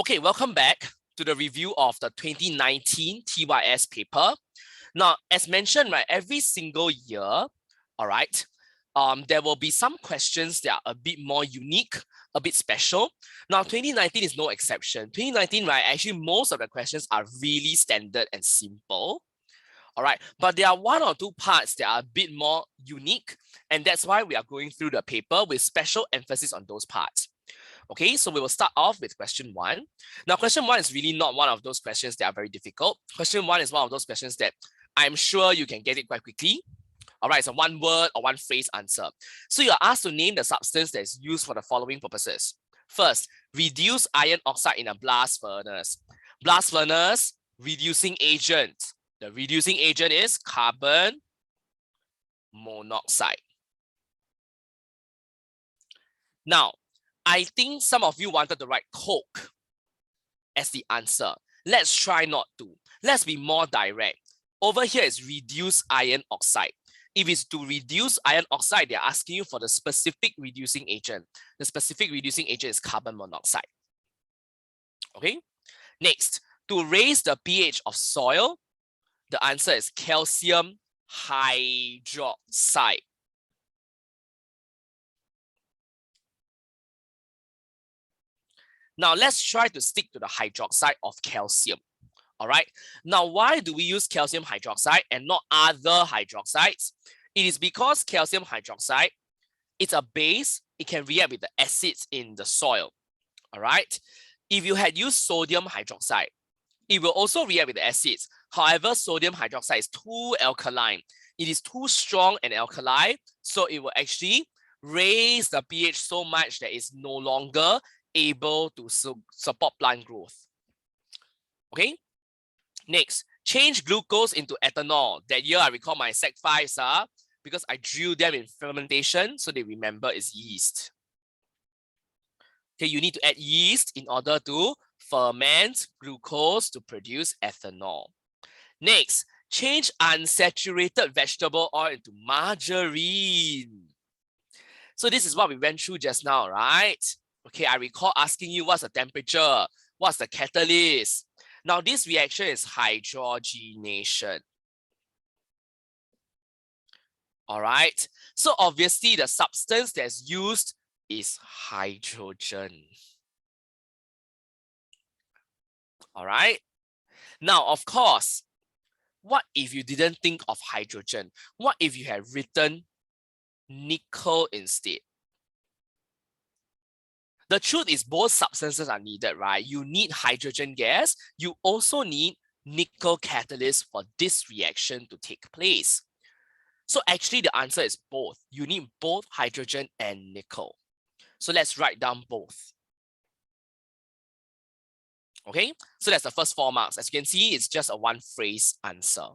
Okay, welcome back to the review of the 2019 TYS paper. Now, as mentioned, right, every single year, all right, there will be some questions that are a bit more unique, a bit special. Now, 2019 is no exception. 2019, right, actually most of the questions are really standard and simple. All right, but there are one or two parts that are a bit more unique, and that's why we are going through the paper with special emphasis on those parts. Okay, so we will start off with question one. Now, question one is really not one of those questions that are very difficult. Question one is one of those questions that I'm sure you can get it quite quickly. All right, it's a one word or one phrase answer. So you're asked to name the substance that is used for the following purposes. First, reduce iron oxide in a blast furnace. Blast furnace, reducing agent. The reducing agent is carbon monoxide. Now, I think some of you wanted to write Coke as the answer. Let's try not to. Let's be more direct. Over here is reduce iron oxide. If it's to reduce iron oxide, they're asking you for the specific reducing agent. The specific reducing agent is carbon monoxide. Okay. Next, to raise the pH of soil, the answer is calcium hydroxide. Now, let's try to stick to the hydroxide of calcium. All right. Now, why do we use calcium hydroxide and not other hydroxides? It is because calcium hydroxide, it's a base. It can react with the acids in the soil. All right. If you had used sodium hydroxide, it will also react with the acids. However, sodium hydroxide is too alkaline. It is too strong and alkali, so it will actually raise the pH so much that it's no longer able to support plant growth. Okay. Next, change glucose into ethanol. That year, I recall my Sec 5s because I drew them in fermentation, so they remember it's yeast. Okay, you need to add yeast in order to ferment glucose to produce ethanol. Next, change unsaturated vegetable oil into margarine. So this is what we went through just now, right? Okay, I recall asking you what's the temperature, what's the catalyst. Now this reaction is hydrogenation. All right, so obviously the substance that's used is hydrogen. All right, now of course, what if you didn't think of hydrogen? What if you had written nickel instead? The truth is both substances are needed, right? You need hydrogen gas. You also need nickel catalyst for this reaction to take place. So actually the answer is both. You need both hydrogen and nickel. So let's write down both. Okay, so that's the first 4 marks. As you can see, it's just a one phrase answer.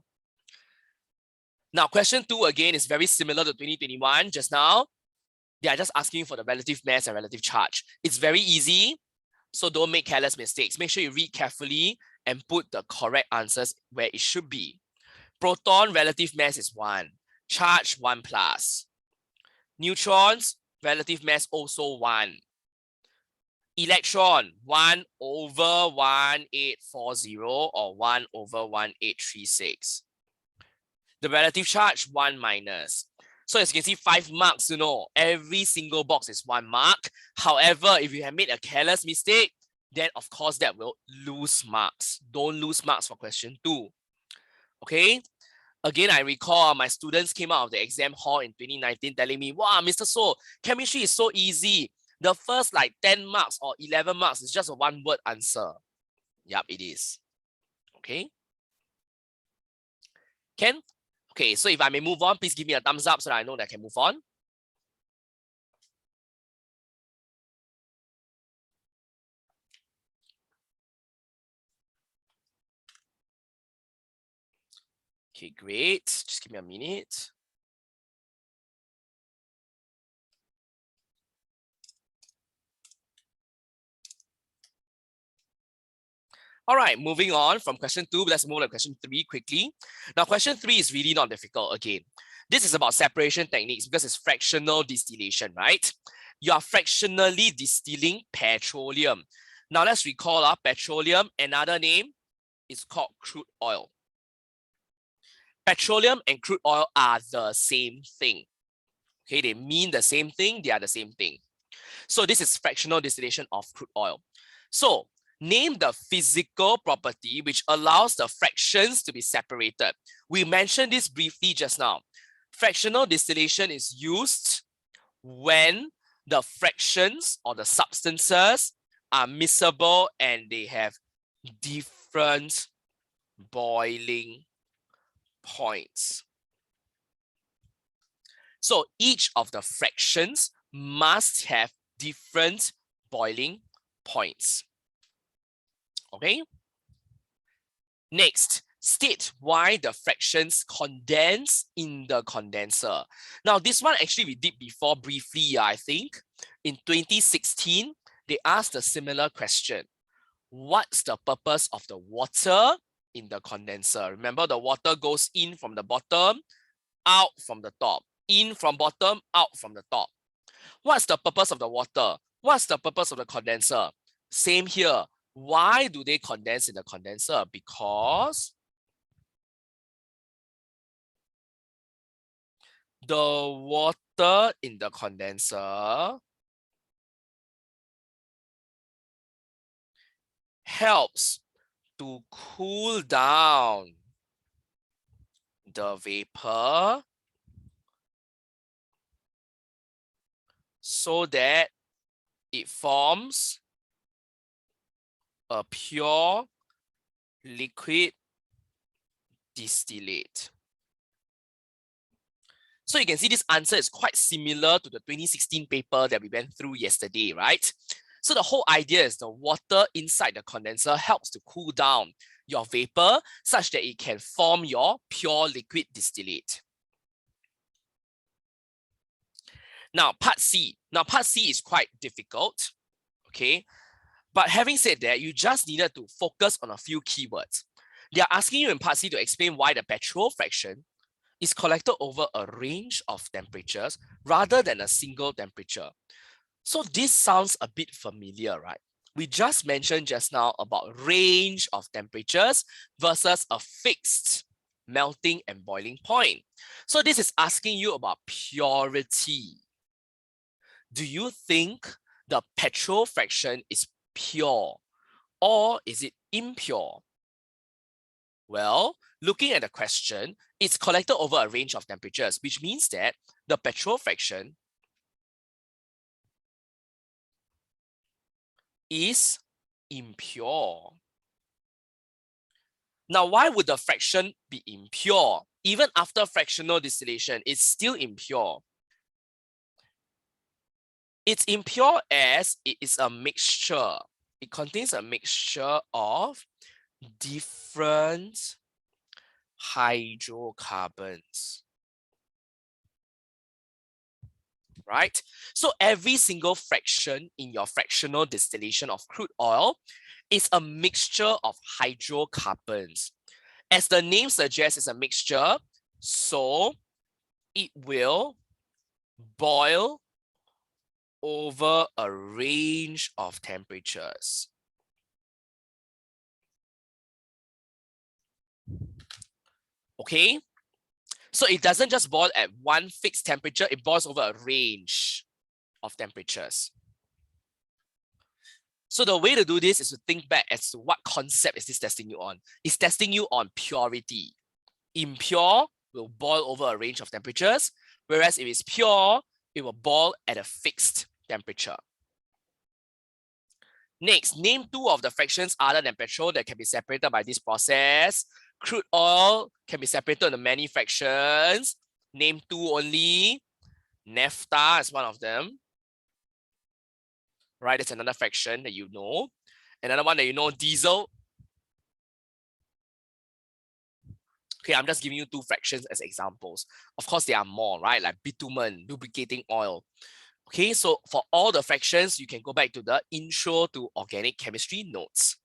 Now, question 2 again is very similar to 2021 just now. They are just asking for the relative mass and relative charge. It's very easy, so don't make careless mistakes. Make sure you read carefully and put the correct answers where it should be. Proton relative mass is 1. Charge 1 plus. Neutrons relative mass also 1. Electron 1 over 1840 or 1 over 1836. The relative charge 1 minus. So as you can see, 5 marks, every single box is 1 mark. However, if you have made a careless mistake, then of course that will lose marks. Don't lose marks for question 2. Okay. Again, I recall my students came out of the exam hall in 2019 telling me, wow, Mr. So, chemistry is so easy. The first 10 marks or 11 marks is just a one word answer. Yup, it is. Okay. Ken? Okay, so if I may move on, please give me a thumbs up so that I know that I can move on. Okay, great. Just give me a minute. All right, moving on from question 2, let's move on to question 3 quickly. Now, question 3 is really not difficult again. This is about separation techniques because it's fractional distillation, right? You are fractionally distilling petroleum. Now let's recall petroleum, another name is called crude oil. Petroleum and crude oil are the same thing. Okay, they mean the same thing, they are the same thing. So this is fractional distillation of crude oil. So name the physical property which allows the fractions to be separated. We mentioned this briefly just now. Fractional distillation is used when the fractions or the substances are miscible and they have different boiling points. So each of the fractions must have different boiling points. Okay. Next, state why the fractions condense in the condenser. Now, this one actually we did before briefly, I think. In 2016, they asked a similar question. What's the purpose of the water in the condenser? Remember, the water goes in from the bottom, out from the top. In from bottom, out from the top. What's the purpose of the water? What's the purpose of the condenser? Same here. Why do they condense in the condenser? Because the water in the condenser helps to cool down the vapor so that it forms a pure liquid distillate. So you can see this answer is quite similar to the 2016 paper that we went through yesterday, right? So the whole idea is the water inside the condenser helps to cool down your vapor such that it can form your pure liquid distillate. Now, part C. Now, part C is quite difficult, okay? But having said that, you just needed to focus on a few keywords. They are asking you in part C to explain why the petrol fraction is collected over a range of temperatures rather than a single temperature. So this sounds a bit familiar, right? We just mentioned just now about range of temperatures versus a fixed melting and boiling point. So this is asking you about purity. Do you think the petrol fraction is pure or is it impure? Well, looking at the question, it's collected over a range of temperatures, which means that the petrol fraction is impure. Now, why would the fraction be impure? Even after fractional distillation, it's still impure. It's impure as it is a mixture. It contains a mixture of different hydrocarbons. Right? So every single fraction in your fractional distillation of crude oil is a mixture of hydrocarbons. As the name suggests, it's a mixture, so it will boil over a range of temperatures. Okay? So it doesn't just boil at one fixed temperature, it boils over a range of temperatures. So the way to do this is to think back as to what concept is this testing you on. It's testing you on purity. Impure will boil over a range of temperatures, whereas if it's pure, it will boil at a fixed temperature. Next, name two of the fractions other than petrol that can be separated by this process. Crude oil can be separated into many fractions. Name two only. Naphtha is one of them. Right, that's another fraction that you know. Another one that you know, diesel. Okay, I'm just giving you two fractions as examples. Of course, there are more, right? Like bitumen, lubricating oil. Okay, so for all the fractions, you can go back to the intro to organic chemistry notes.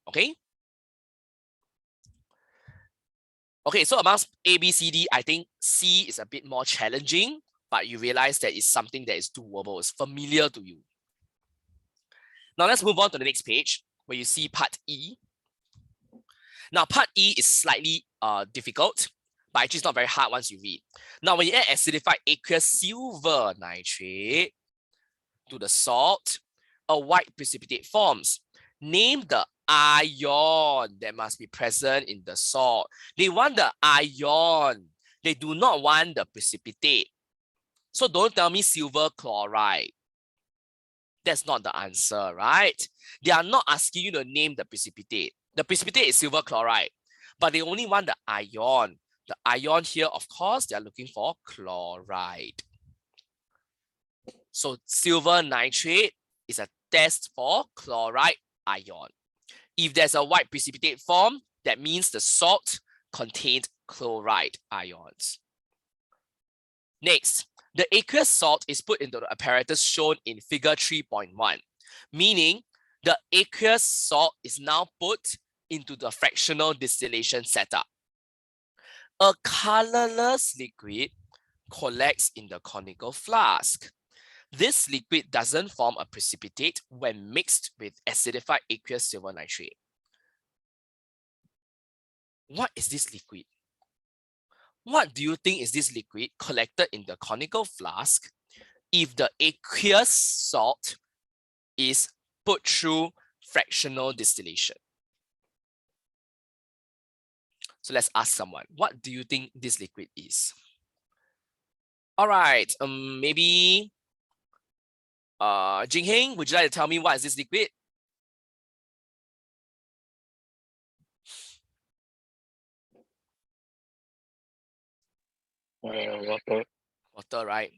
Okay. Okay, so amongst A, B, C, D, I think C is a bit more challenging, but you realize that it's something that is doable, it's familiar to you. Now let's move on to the next page where you see part E. Now part E is slightly difficult, but actually it's not very hard once you read. Now when you add acidified aqueous silver nitrate to the salt, a white precipitate forms. Name the ion that must be present in the salt. They want the ion. They do not want the precipitate. So don't tell me silver chloride. That's not the answer, right? They are not asking you to name the precipitate. The precipitate is silver chloride, but they only want the ion. The ion here, of course, they are looking for chloride. So silver nitrate is a test for chloride ion. If there's a white precipitate form, that means the salt contained chloride ions. Next, the aqueous salt is put into the apparatus shown in figure 3.1, meaning the aqueous salt is now put into the fractional distillation setup. A colorless liquid collects in the conical flask. This liquid doesn't form a precipitate when mixed with acidified aqueous silver nitrate. What is this liquid? What do you think is this liquid collected in the conical flask if the aqueous salt is put through fractional distillation? So let's ask someone, what do you think this liquid is? All right, maybe Jing Heng, would you like to tell me what is this liquid? Water. Water, right?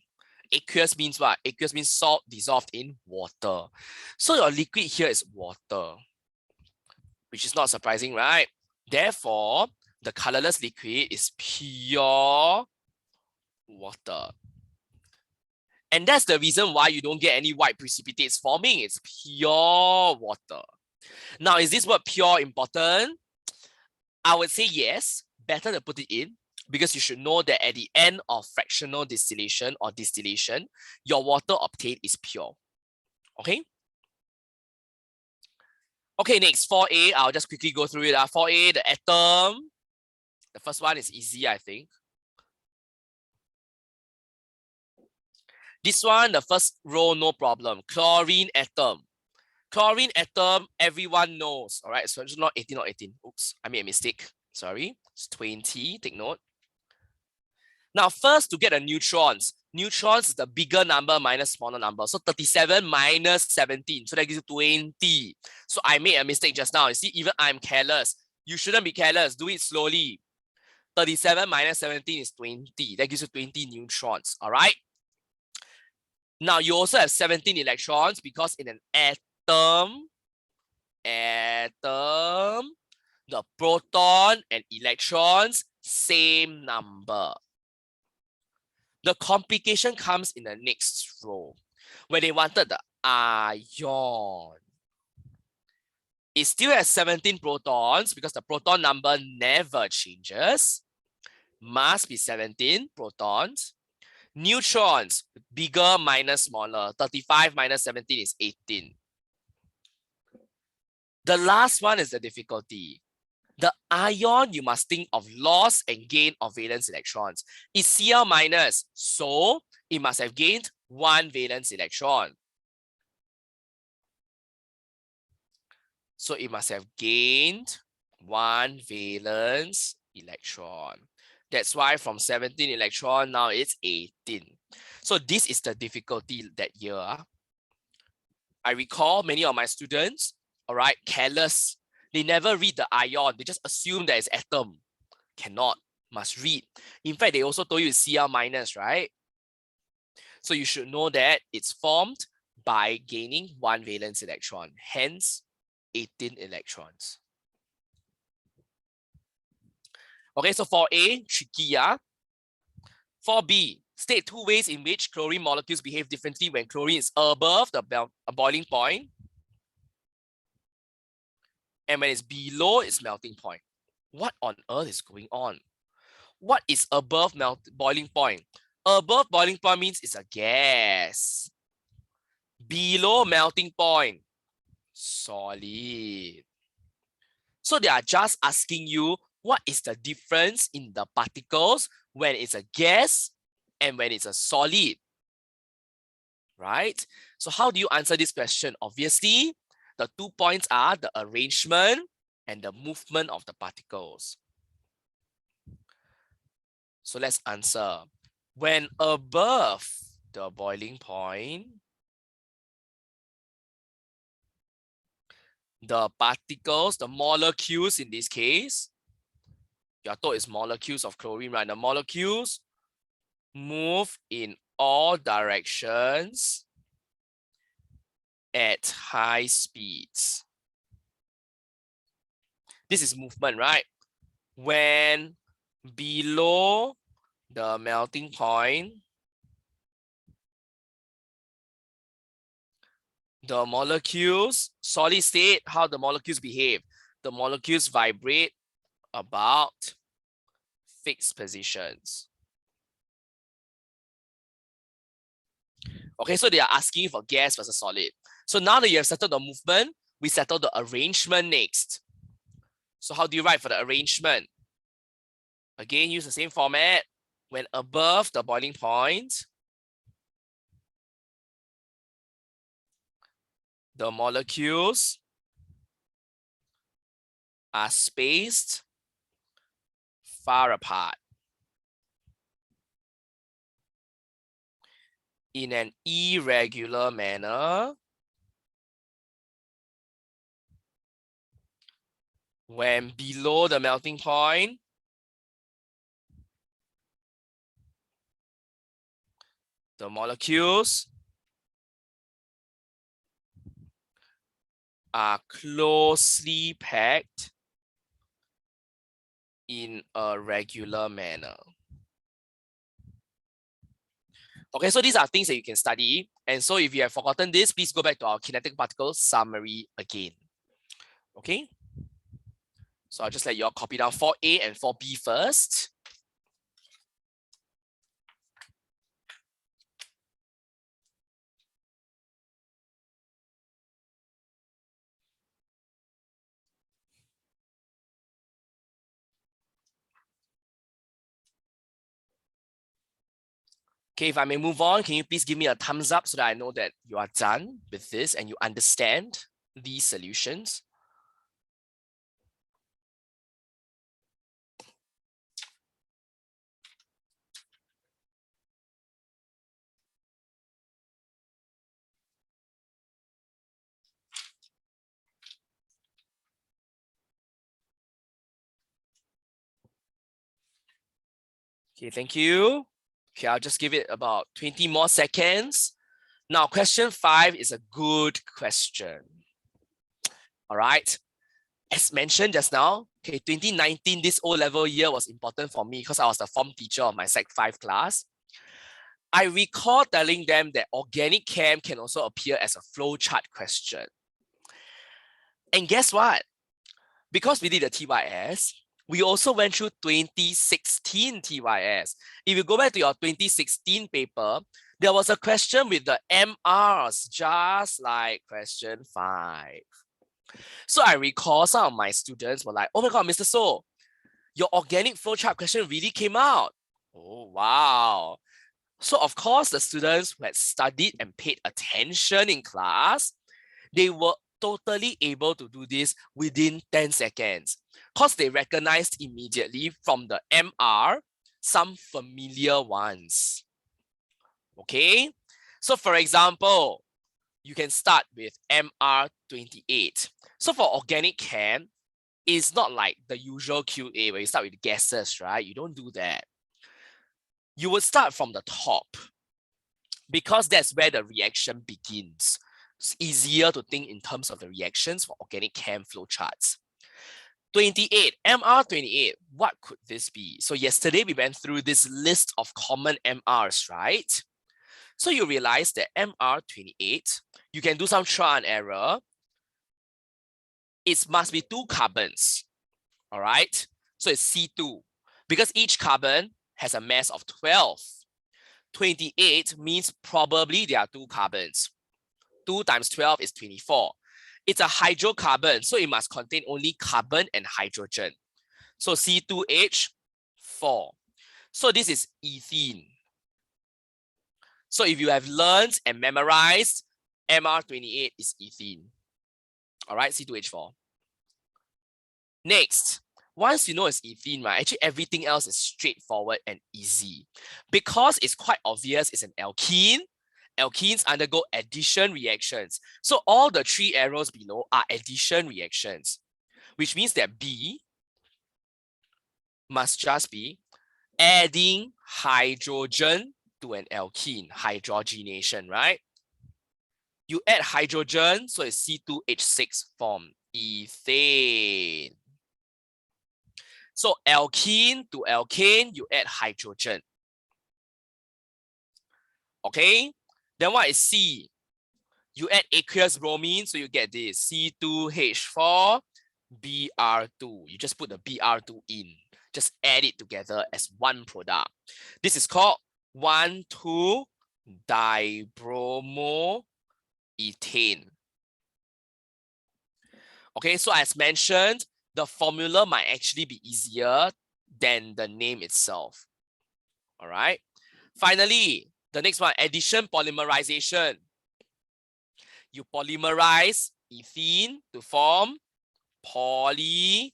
Aqueous means what? Aqueous means salt dissolved in water. So your liquid here is water, which is not surprising, right? Therefore, the colorless liquid is pure water. And that's the reason why you don't get any white precipitates forming. It's pure water. Now, is this word pure important? I would say yes, better to put it in, because you should know that at the end of fractional distillation or distillation, your water obtained is pure. Okay? Okay, next, 4A, I'll just quickly go through it. 4A, the atom. The first one is easy, I think. This one, the first row, no problem. Chlorine atom. Chlorine atom, everyone knows. All right, so it's not 18 or 18. Oops, I made a mistake. Sorry, it's 20. Take note. Now, first to get the neutrons. Neutrons is the bigger number minus smaller number. So 37 minus 17. So that gives you 20. So I made a mistake just now. You see, even I'm careless. You shouldn't be careless. Do it slowly. 37 minus 17 is 20. That gives you 20 neutrons. All right. Now, you also have 17 electrons because in an atom, the proton and electrons, same number. The complication comes in the next row, where they wanted the ion. It still has 17 protons because the proton number never changes. Must be 17 protons. Neutrons, bigger minus smaller. 35 minus 17 is 18. The last one is the difficulty. The ion, you must think of loss and gain of valence electrons. It's Cl minus, so it must have gained one valence electron. So it must have gained one valence electron. That's why from 17 electron, now it's 18. So this is the difficulty that year. I recall many of my students, all right, careless. They never read the ion. They just assume that it's atom. Cannot, must read. In fact, they also told you it's Cl minus, right? So you should know that it's formed by gaining one valence electron, hence 18 electrons. Okay, so for A, tricky, yeah. For B, state two ways in which chlorine molecules behave differently when chlorine is above the boiling point and when it's below its melting point. What on earth is going on? What is above boiling point? Above boiling point means it's a gas. Below melting point, solid. So they are just asking you what is the difference in the particles when it's a gas and when it's a solid, right? So how do you answer this question? Obviously, the 2 points are the arrangement and the movement of the particles. So let's answer. When above the boiling point, the particles, the molecules in this case, you're told it's molecules of chlorine, right? The molecules move in all directions at high speeds. This is movement, right? When below the melting point, the molecules, solid state, how the molecules behave. The molecules vibrate about fixed positions. Okay, so they are asking for gas versus solid. So now that you have settled the movement, we settle the arrangement next. So how do you write for the arrangement? Again, use the same format. When above the boiling point, the molecules are spaced far apart in an irregular manner when below the melting point, the molecules are closely packed in a regular manner. Okay, so these are things that you can study. And so if you have forgotten this, please go back to our kinetic particle summary again. Okay? So I'll just let you all copy down 4A and 4B first. Okay, if I may move on, can you please give me a thumbs up so that I know that you are done with this and you understand these solutions? Okay, thank you. Okay, I'll just give it about 20 more seconds. Now, question 5 is a good question. All right. As mentioned just now, okay, 2019, this O-level year was important for me because I was the form teacher of my Sec 5 class. I recall telling them that organic chem can also appear as a flowchart question. And guess what? Because we did the TYS, we also went through 2016 TYS. If you go back to your 2016 paper, there was a question with the MRs, just like question 5. So I recall some of my students were like, oh my God, Mr. So, your organic flowchart question really came out. Oh, wow. So of course, the students who had studied and paid attention in class, they were totally able to do this within 10 seconds because they recognized immediately from the MR some familiar ones. Okay, so for example, you can start with MR28. So for organic chem, it's not like the usual QA where you start with gases, right? You don't do that. You would start from the top because that's where the reaction begins. It's easier to think in terms of the reactions for organic chem flowcharts. 28, MR28, what could this be? So yesterday we went through this list of common MRs, right? So you realize that MR28, you can do some trial and error. It must be 2 carbons, all right? So it's C2 because each carbon has a mass of 12. 28 means probably there are 2 carbons. 2 times 12 is 24. It's a hydrocarbon, so it must contain only carbon and hydrogen. So C2H4. So this is ethene. So if you have learned and memorized, Mr28 is ethene. All right, C2H4. Next, once you know it's ethene, right, actually everything else is straightforward and easy. Because it's quite obvious it's an alkene, alkenes undergo addition reactions. So all the three arrows below are addition reactions, which means that B must just be adding hydrogen to an alkene, hydrogenation, right? You add hydrogen, so it's C2H6 form, ethane. So alkene to alkane, you add hydrogen. Okay, then what is C? You add aqueous bromine, so you get this C2H4 Br2. You just put the Br2 in. Just add it together as one product. This is called 1,2-dibromoethane. Okay, so as mentioned, the formula might actually be easier than the name itself. All right. Finally, the next one, addition polymerization. You polymerize ethene to form polyethene.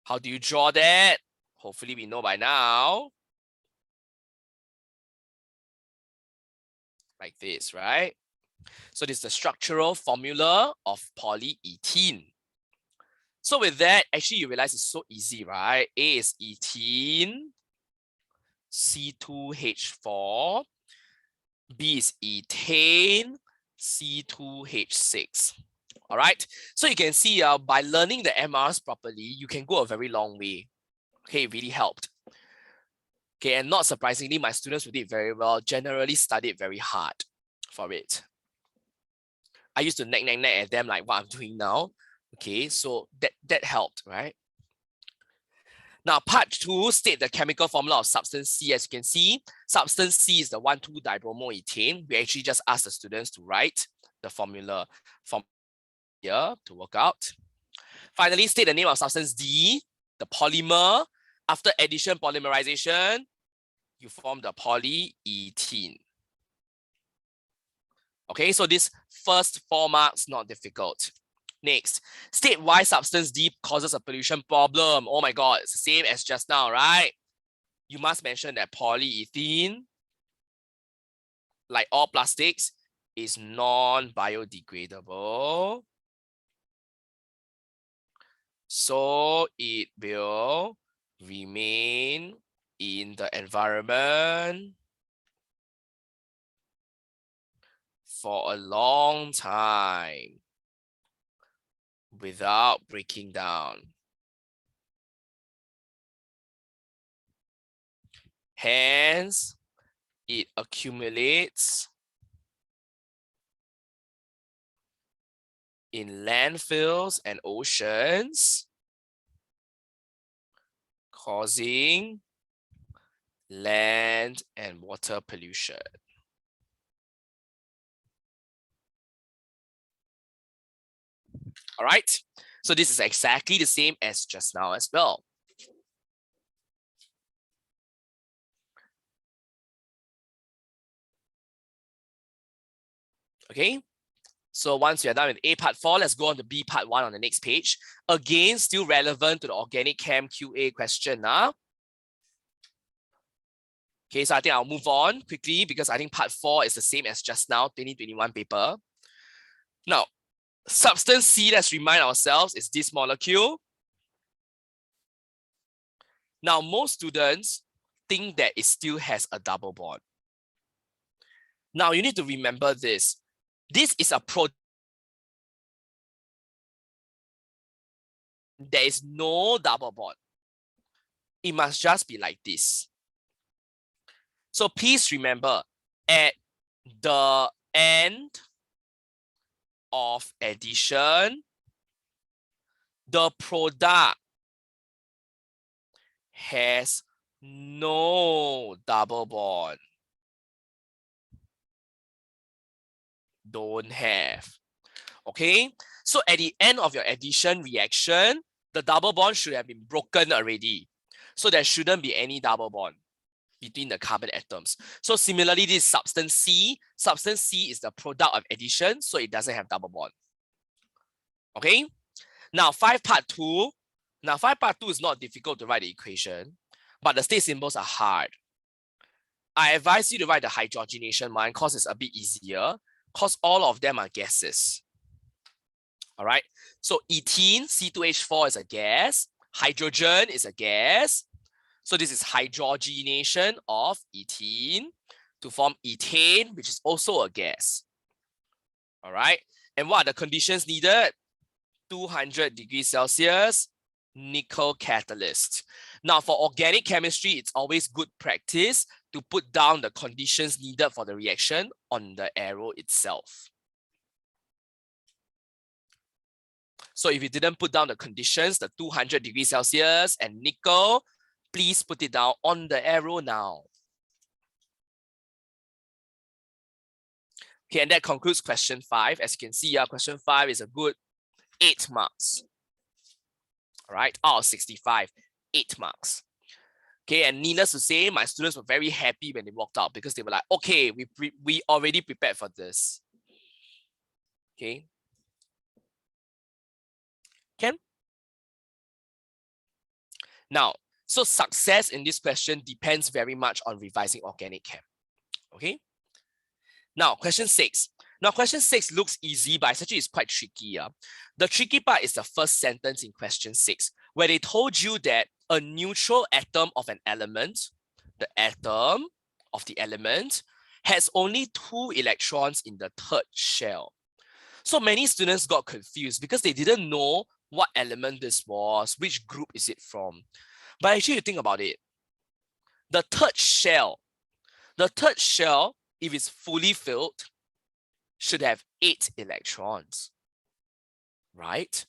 How do you draw that? Hopefully we know by now. Like this, right? So this is the structural formula of polyethene. So with that, actually you realize it's so easy, right? A is ethene, C2H4, B is ethane, C2H6. All right. So you can see by learning the MRs properly, you can go a very long way. Okay, it really helped. Okay, and not surprisingly, my students who did very well generally studied very hard for it. I used to nag at them like what I'm doing now. Okay, so that helped, right? Now, part 2, state the chemical formula of substance C. As you can see, substance C is the 1,2-dibromoethane. We actually just asked the students to write the formula from here to work out. Finally, state the name of substance D, the polymer. After addition polymerization, you form the polyethene. Okay, so this first 4 marks, not difficult. Next, state why substance D causes a pollution problem. Oh my God, it's the same as just now, right? You must mention that polyethylene, like all plastics, is non-biodegradable. So it will remain in the environment for a long time without breaking down. Hence, it accumulates in landfills and oceans, causing land and water pollution. All right, so this is exactly the same as just now as well. Okay, so once you're done with A part 4, let's go on to B part 1 on the next page. Again, still relevant to the organic chem QA question. Okay, so I think I'll move on quickly because I think part 4 is the same as just now, 2021 paper. Now, substance C, let's remind ourselves, is this molecule. Now, most students think that it still has a double bond. Now, you need to remember this. This is a protein. There is no double bond. It must just be like this. So please remember, at the end of addition, the product has no double bond. Don't have. Okay, so at the end of your addition reaction, the double bond should have been broken already. So there shouldn't be any double bond between the carbon atoms. So similarly, this substance C. Substance C is the product of addition, so it doesn't have double bond. Okay, now 5 part 2. Now 5 part 2 is not difficult to write the equation, but the state symbols are hard. I advise you to write the hydrogenation one because it's a bit easier, because all of them are gases. All right, so ethene, C2H4 is a gas, hydrogen is a gas. So this is hydrogenation of ethene to form ethane, which is also a gas. All right, and what are the conditions needed? 200 degrees Celsius, nickel catalyst. Now for organic chemistry, it's always good practice to put down the conditions needed for the reaction on the arrow itself. So if you didn't put down the conditions, the 200 degrees Celsius and nickel, please put it down on the arrow now. Okay, and that concludes question 5. As you can see, question 5 is a good 8 marks. All right, out of 65, 8 marks. Okay, and needless to say, my students were very happy when they walked out because they were like, okay, we already prepared for this. Okay. Can? Now, so success in this question depends very much on revising organic chem. Okay. Now, question 6. Now, question 6 looks easy, but actually it's quite tricky. The tricky part is the first sentence in question 6, where they told you that a neutral atom of an element, the atom of the element, has only 2 electrons in the third shell. So many students got confused because they didn't know what element this was, which group is it from. But actually, you think about it. The third shell, if it's fully filled, should have 8 electrons, right?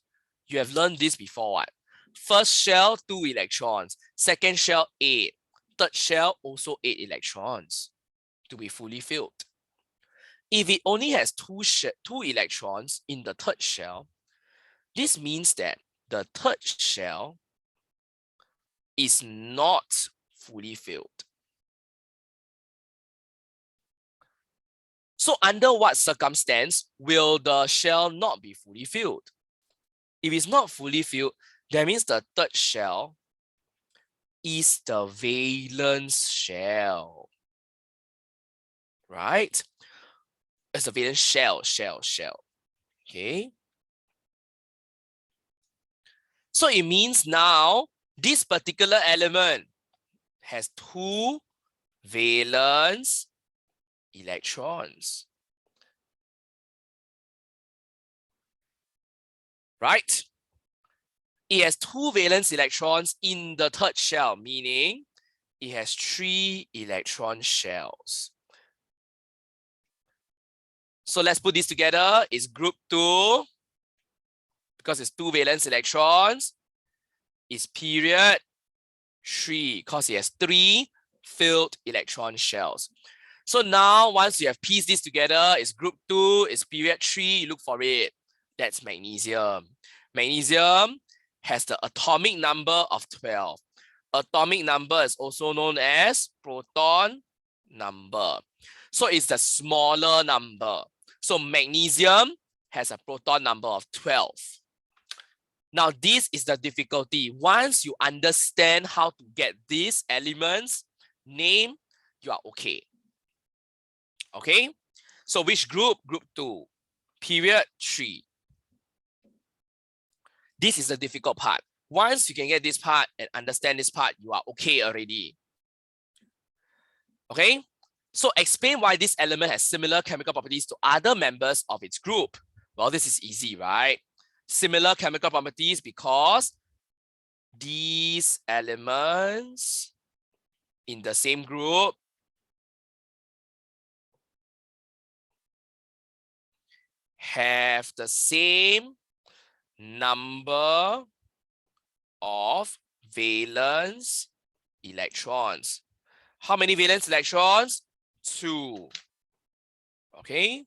You have learned this before, what? First shell, 2 electrons. Second shell, 8. Third shell, also 8 electrons to be fully filled. If it only has 2 electrons in the third shell, this means that the third shell is not fully filled. So under what circumstance will the shell not be fully filled? If it's not fully filled, that means the third shell is the valence shell, right? It's the valence shell. Okay. So it means now this particular element has 2 valence electrons, right? It has 2 valence electrons in the third shell, meaning it has 3 electron shells. So let's put this together. It's group 2, because it's 2 valence electrons. It's period 3, because it has 3 filled electron shells. So now, once you have pieced this together, it's group 2, it's period 3, you look for it. That's magnesium. Magnesium has the atomic number of 12. Atomic number is also known as proton number. So it's the smaller number. So magnesium has a proton number of 12. Now, this is the difficulty. Once you understand how to get these elements, name, you are okay. Okay, so which group? Group 2, period 3. This is the difficult part. Once you can get this part and understand this part, you are okay already. Okay, so explain why this element has similar chemical properties to other members of its group. Well, this is easy, right? Similar chemical properties because these elements in the same group have the same number of valence electrons. How many valence electrons? 2. Okay.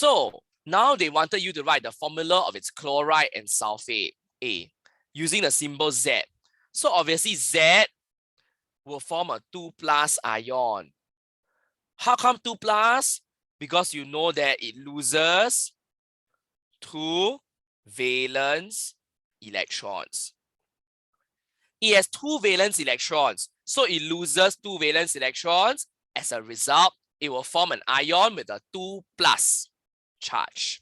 So now they wanted you to write the formula of its chloride and sulfate A using the symbol Z. So obviously Z will form a 2+ ion. How come 2+? Because you know that it loses 2 valence electrons. It has 2 valence electrons, so it loses 2 valence electrons. As a result, it will form an ion with a 2+ charge.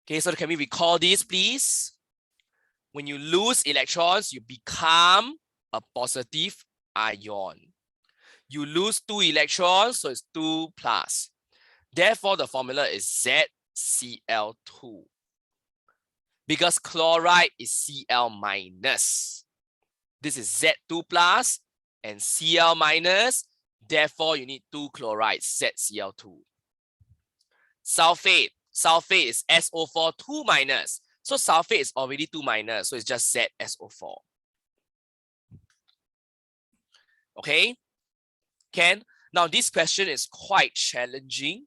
Okay, so can we recall this, please? When you lose electrons, you become a positive ion. You lose 2 electrons, so it's 2+. Therefore, the formula is ZCl2. Because chloride is Cl minus. This is Z2+ and Cl minus. Therefore, you need 2 chlorides, ZCl2. Sulfate. Sulfate is SO4 2-. So sulfate is already 2-, so it's just ZSO4. Okay? Ken? Now this question is quite challenging.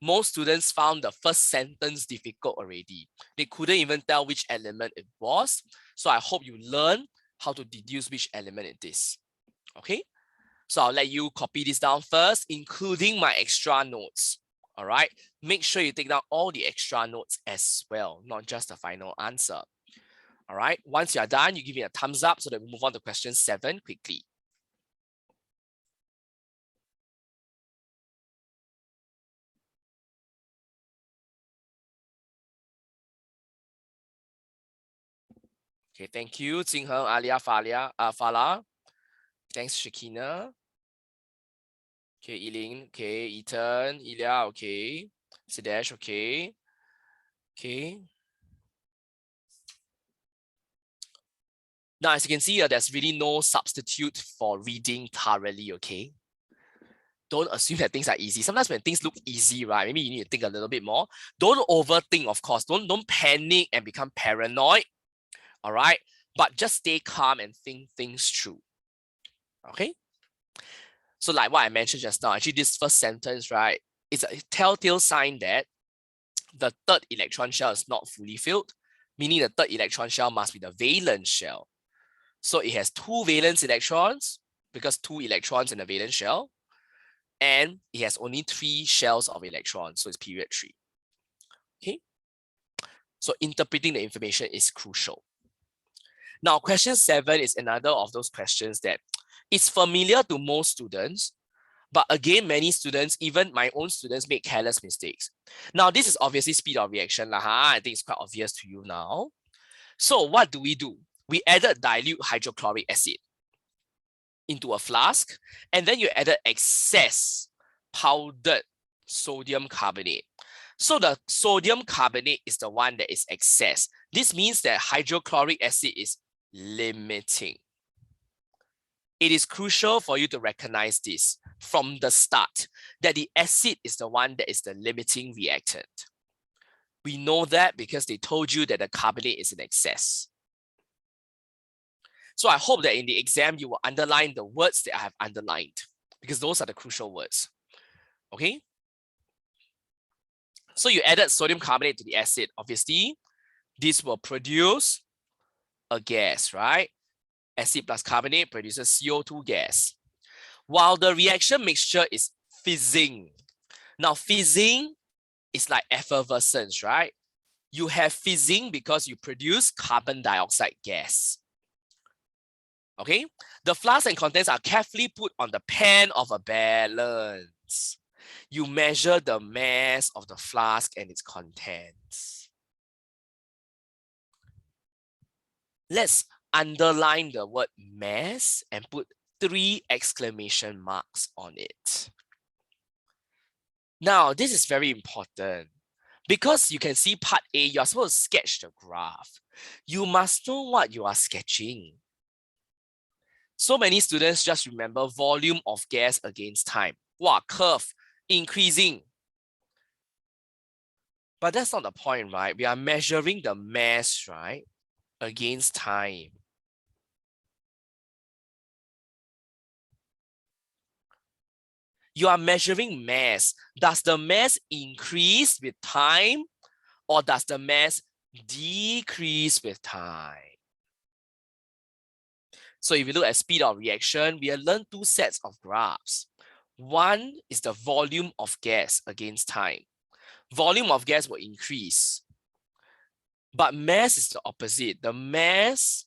Most students found the first sentence difficult already. They couldn't even tell which element it was. So I hope you learn how to deduce which element it is. Okay? So I'll let you copy this down first, including my extra notes. All right? Make sure you take down all the extra notes as well, not just the final answer. All right? Once you're done, you give me a thumbs up so that we move on to question 7 quickly. Okay, thank you. Jingheng, Alia, Fala. Thanks, Shakina. Okay, Eileen, okay, Ethan, Ilya, okay. Sidesh, okay. Okay. Now, as you can see here, there's really no substitute for reading thoroughly, okay? Don't assume that things are easy. Sometimes when things look easy, right, maybe you need to think a little bit more. Don't overthink, of course. Don't panic and become paranoid, all right? But just stay calm and think things through, okay? So like what I mentioned just now, actually this first sentence, right, is a telltale sign that the third electron shell is not fully filled, meaning the third electron shell must be the valence shell. So it has 2 valence electrons because 2 electrons in the valence shell, and it has only 3 shells of electrons, so it's period 3. Okay, so interpreting the information is crucial. Now, question 7 is another of those questions that is familiar to most students, but again, many students, even my own students, make careless mistakes. Now, this is obviously speed of reaction. I think it's quite obvious to you now. So what do? We added dilute hydrochloric acid into a flask, and then you added excess powdered sodium carbonate. So the sodium carbonate is the one that is excess. This means that hydrochloric acid is limiting. It is crucial for you to recognize this from the start, that the acid is the one that is the limiting reactant. We know that because they told you that the carbonate is in excess. So I hope that in the exam, you will underline the words that I have underlined, because those are the crucial words. Okay? So you added sodium carbonate to the acid. Obviously, this will produce a gas, right? Acid plus carbonate produces CO2 gas. While the reaction mixture is fizzing. Now, fizzing is like effervescence, right? You have fizzing because you produce carbon dioxide gas. Okay? The flask and contents are carefully put on the pan of a balance. You measure the mass of the flask and its contents. Let's underline the word mass and put 3 exclamation marks on it. Now, this is very important because you can see part A, you're supposed to sketch the graph. You must know what you are sketching. So many students just remember volume of gas against time. Wow, curve increasing. But that's not the point, right? We are measuring the mass, right, against time. You are measuring mass. Does the mass increase with time or does the mass decrease with time? So if you look at speed of reaction, we have learned two sets of graphs. One is the volume of gas against time. Volume of gas will increase, but mass is the opposite. The mass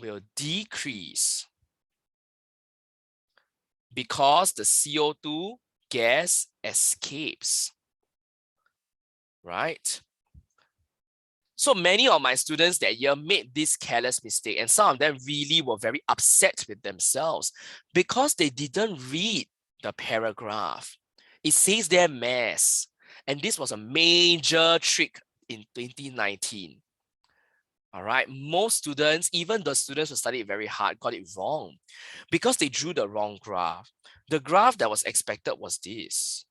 will decrease because the CO2 gas escapes, right? So many of my students that year made this careless mistake, and some of them really were very upset with themselves because they didn't read the paragraph. It says there mass, and this was a major trick in 2019. All right, most students, even the students who studied very hard, got it wrong because they drew the wrong graph. The graph that was expected was this,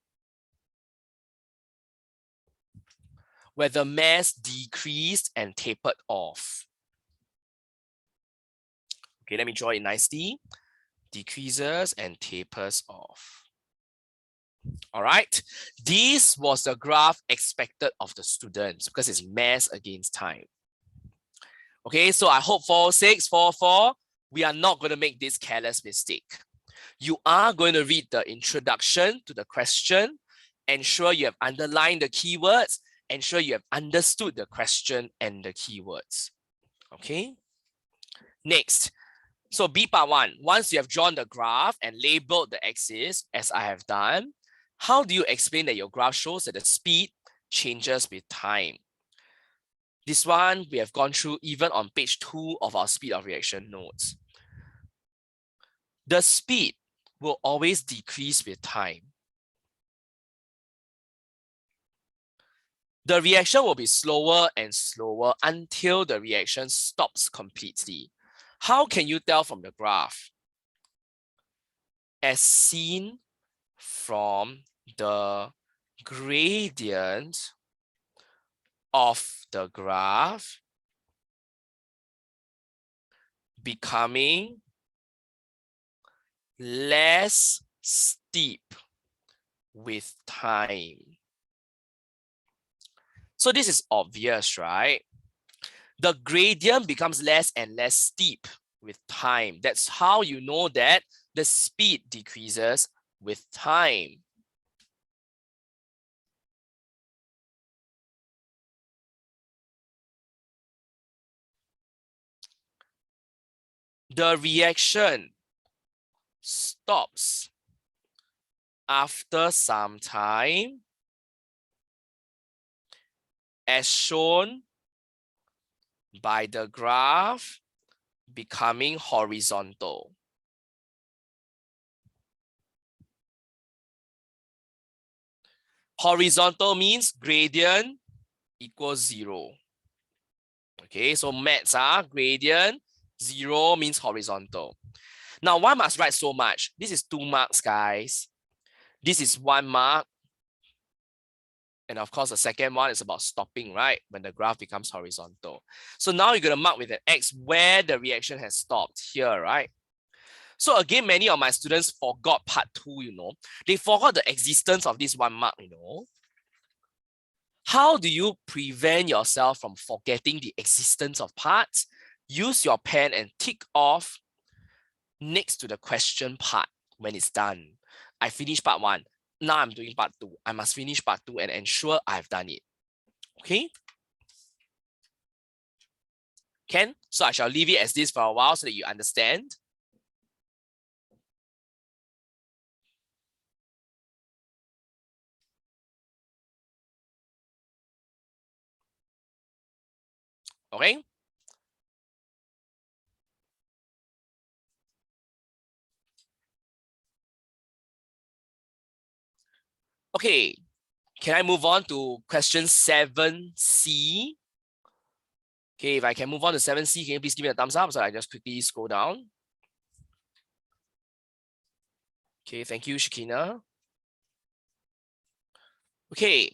where the mass decreased and tapered off. Okay, let me draw it nicely. Decreases and tapers off. All right, this was the graph expected of the students because it's mass against time. Okay, so I hope 406, 404, we are not going to make this careless mistake. You are going to read the introduction to the question, ensure you have underlined the keywords, ensure you have understood the question and the keywords. Okay. Next, so B part 1, once you have drawn the graph and labeled the axis, as I have done, how do you explain that your graph shows that the speed changes with time? This one we have gone through even on page 2 of our speed of reaction notes. The speed will always decrease with time. The reaction will be slower and slower until the reaction stops completely. How can you tell from the graph? As seen from the gradient of the graph becoming less steep with time. So this is obvious, right? The gradient becomes less and less steep with time. That's how you know that the speed decreases with time. The reaction stops after some time, as shown by the graph becoming horizontal. Horizontal means gradient equals 0. Okay, so maths gradient 0 means horizontal. Now, why must write so much? This is 2 marks, guys. This is 1 mark. And of course, the second one is about stopping, right? When the graph becomes horizontal. So now you're going to mark with an X where the reaction has stopped here, right? So again, many of my students forgot part 2, you know. They forgot the existence of this 1 mark, you know. How do you prevent yourself from forgetting the existence of parts? Use your pen and tick off next to the question part when it's done. I finished part 1. Now I'm doing part 2. I must finish part 2 and ensure I've done it. Okay? Can? So I shall leave it as this for a while so that you understand. Okay? Okay, can I move on to question 7C? Okay, if I can move on to 7C, can you please give me a thumbs up so I just quickly scroll down? Okay, thank you, Shakina. Okay.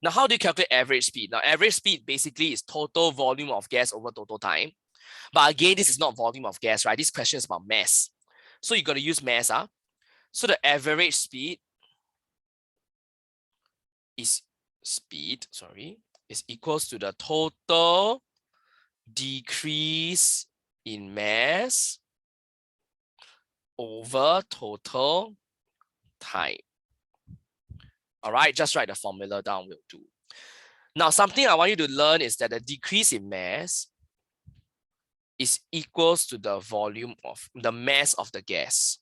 Now, how do you calculate average speed? Now, average speed basically is total volume of gas over total time. But again, this is not volume of gas, right? This question is about mass. So you got to use mass. So the average speed is equals to the total decrease in mass over total time. All right, just write the formula down, will do. Now, something I want you to learn is that the decrease in mass is equals to the volume of the mass of the gas.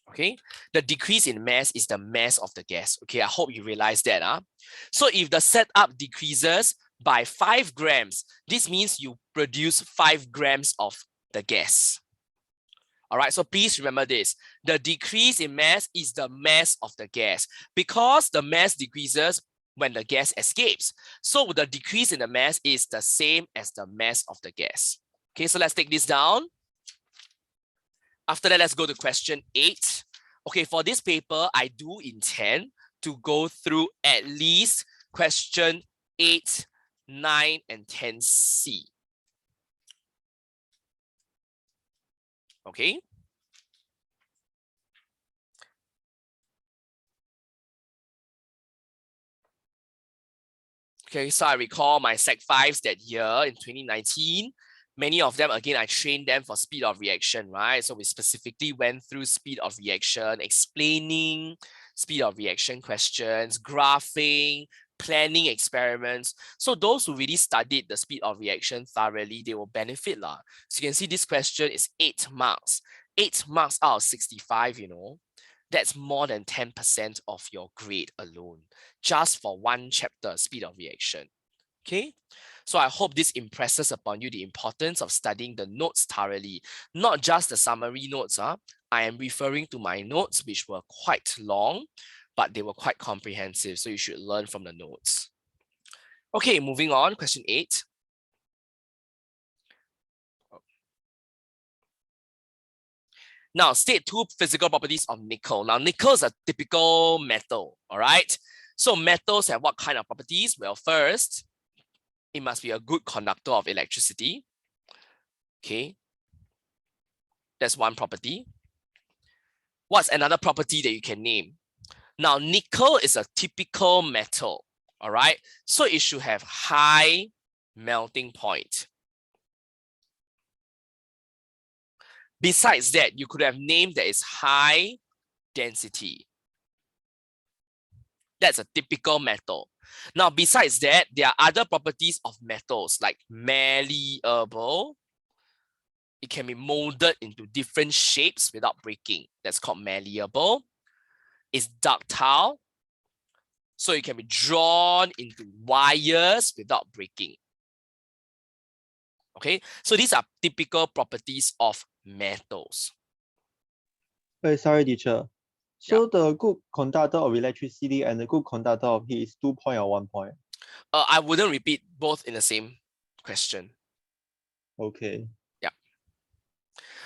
Okay, the decrease in mass is the mass of the gas. Okay, I hope you realize that. So if the setup decreases by 5 grams, this means you produce 5 grams of the gas. All right, so please remember this. The decrease in mass is the mass of the gas because the mass decreases when the gas escapes. So the decrease in the mass is the same as the mass of the gas. Okay, so let's take this down. After that, let's go to question 8. Okay, for this paper, I do intend to go through at least question 8, 9, and 10C. Okay. Okay, so I recall my Sec 5s that year in 2019. Many of them, again, I trained them for speed of reaction, right? So we specifically went through speed of reaction, explaining speed of reaction questions, graphing, planning experiments. So those who really studied the speed of reaction thoroughly, they will benefit lah. So you can see this question is 8 marks. 8 marks out of 65, you know. That's more than 10% of your grade alone, just for one chapter, speed of reaction. Okay, so I hope this impresses upon you the importance of studying the notes thoroughly, not just the summary notes. I am referring to my notes, which were quite long, but they were quite comprehensive, so you should learn from the notes. Okay, moving on, question 8. Now, state 2 physical properties of nickel. Now, nickel is a typical metal, all right? So metals have what kind of properties? Well, first, it must be a good conductor of electricity. Okay, that's one property. What's another property that you can name? Now, nickel is a typical metal, all right? So it should have high melting point. Besides that, you could have named that it's high density. That's a typical metal. Now, besides that, there are other properties of metals like malleable. It can be molded into different shapes without breaking. That's called malleable. It's ductile. So it can be drawn into wires without breaking. Okay, so these are typical properties of metals. Sorry, teacher. So the good conductor of electricity and the good conductor of heat is 2 point or 1 point? I wouldn't repeat both in the same question. Okay. Yeah.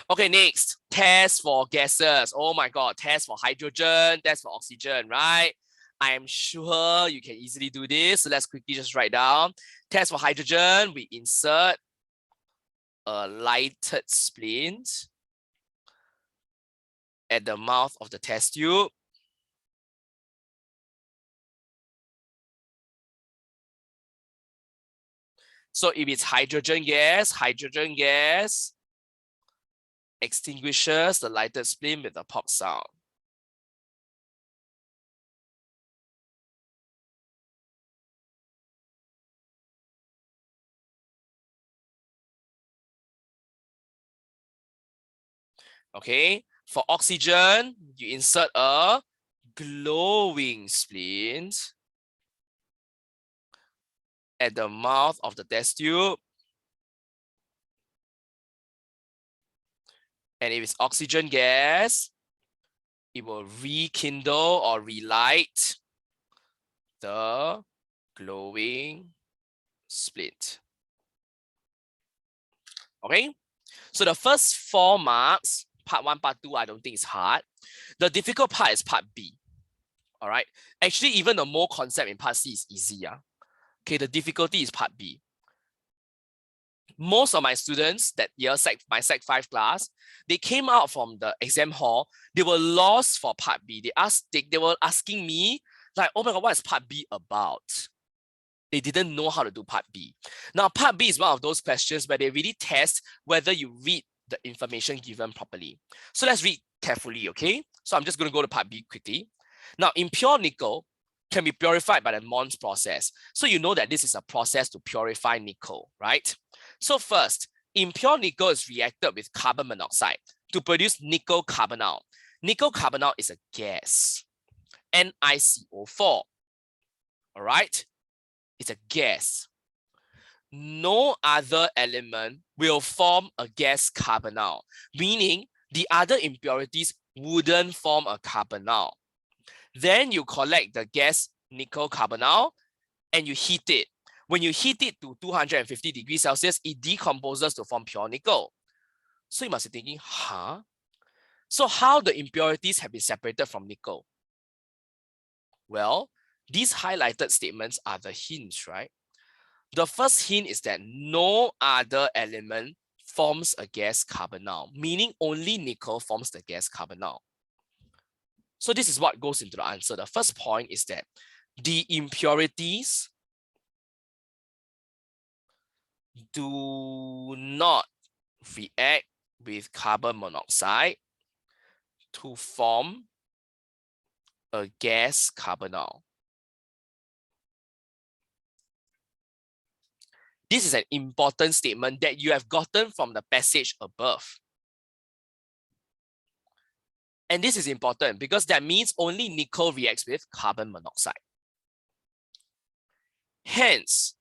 Okay, next, test for gases. Oh my God, test for hydrogen, test for oxygen, right? I am sure you can easily do this. So let's quickly just write down. Test for hydrogen, we insert a lighted splint at the mouth of the test tube. So if it's hydrogen gas extinguishes the lighted splint with a pop sound. Okay, for oxygen, you insert a glowing splint at the mouth of the test tube. And if it's oxygen gas, it will rekindle or relight the glowing splint. Okay, so the first 4 marks, part 1, part 2, I don't think it's hard. The difficult part is part B. All right, actually, even the mole concept in part C is easy. Okay, the difficulty is part B. most of my students that year, my Sec 5 class, they came out from the exam hall, they were lost for part B. They were asking me, like, oh my God, what is part B about? They didn't know how to do part B. Now, part B is one of those questions where they really test whether you read the information given properly. So let's read carefully, okay? So I'm just going to go to part B quickly. Now, impure nickel can be purified by the Mons process. So you know that this is a process to purify nickel, right? So first, impure nickel is reacted with carbon monoxide to produce nickel carbonyl. Nickel carbonyl is a gas, NiCO4, all right? It's a gas. No other element will form a gas carbonyl, meaning the other impurities wouldn't form a carbonyl. Then you collect the gas nickel carbonyl and you heat it. When you heat it to 250 degrees Celsius, it decomposes to form pure nickel. So you must be thinking, huh? So how the impurities have been separated from nickel? Well, these highlighted statements are the hints, right? The first hint is that no other element forms a gas carbonyl, meaning only nickel forms the gas carbonyl. So this is what goes into the answer. The first point is that the impurities do not react with carbon monoxide to form a gas carbonyl. This is an important statement that you have gotten from the passage above. And this is important because that means only nickel reacts with carbon monoxide. Hence,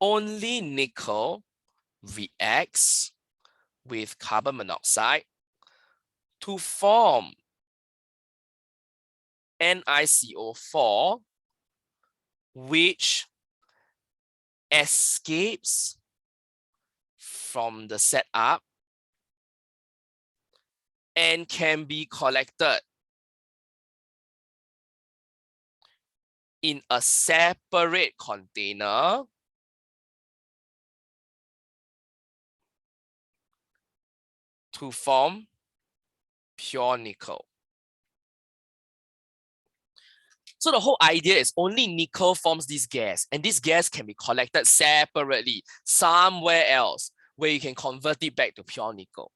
only nickel reacts with carbon monoxide to form NiCO4, which escapes from the setup and can be collected in a separate container to form pure nickel. So the whole idea is only nickel forms this gas, and this gas can be collected separately somewhere else where you can convert it back to pure nickel.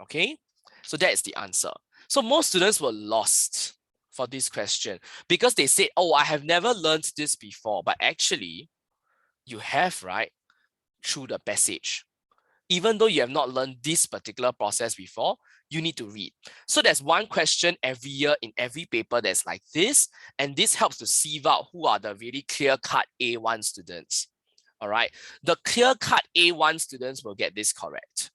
Okay, so that is the answer. So most students were lost for this question because they said, oh, I have never learned this before, but actually you have, right, through the passage. Even though you have not learned this particular process before, you need to read. So there's one question every year in every paper that's like this, and this helps to sieve out who are the really clear-cut A1 students. All right, the clear-cut A1 students will get this correct.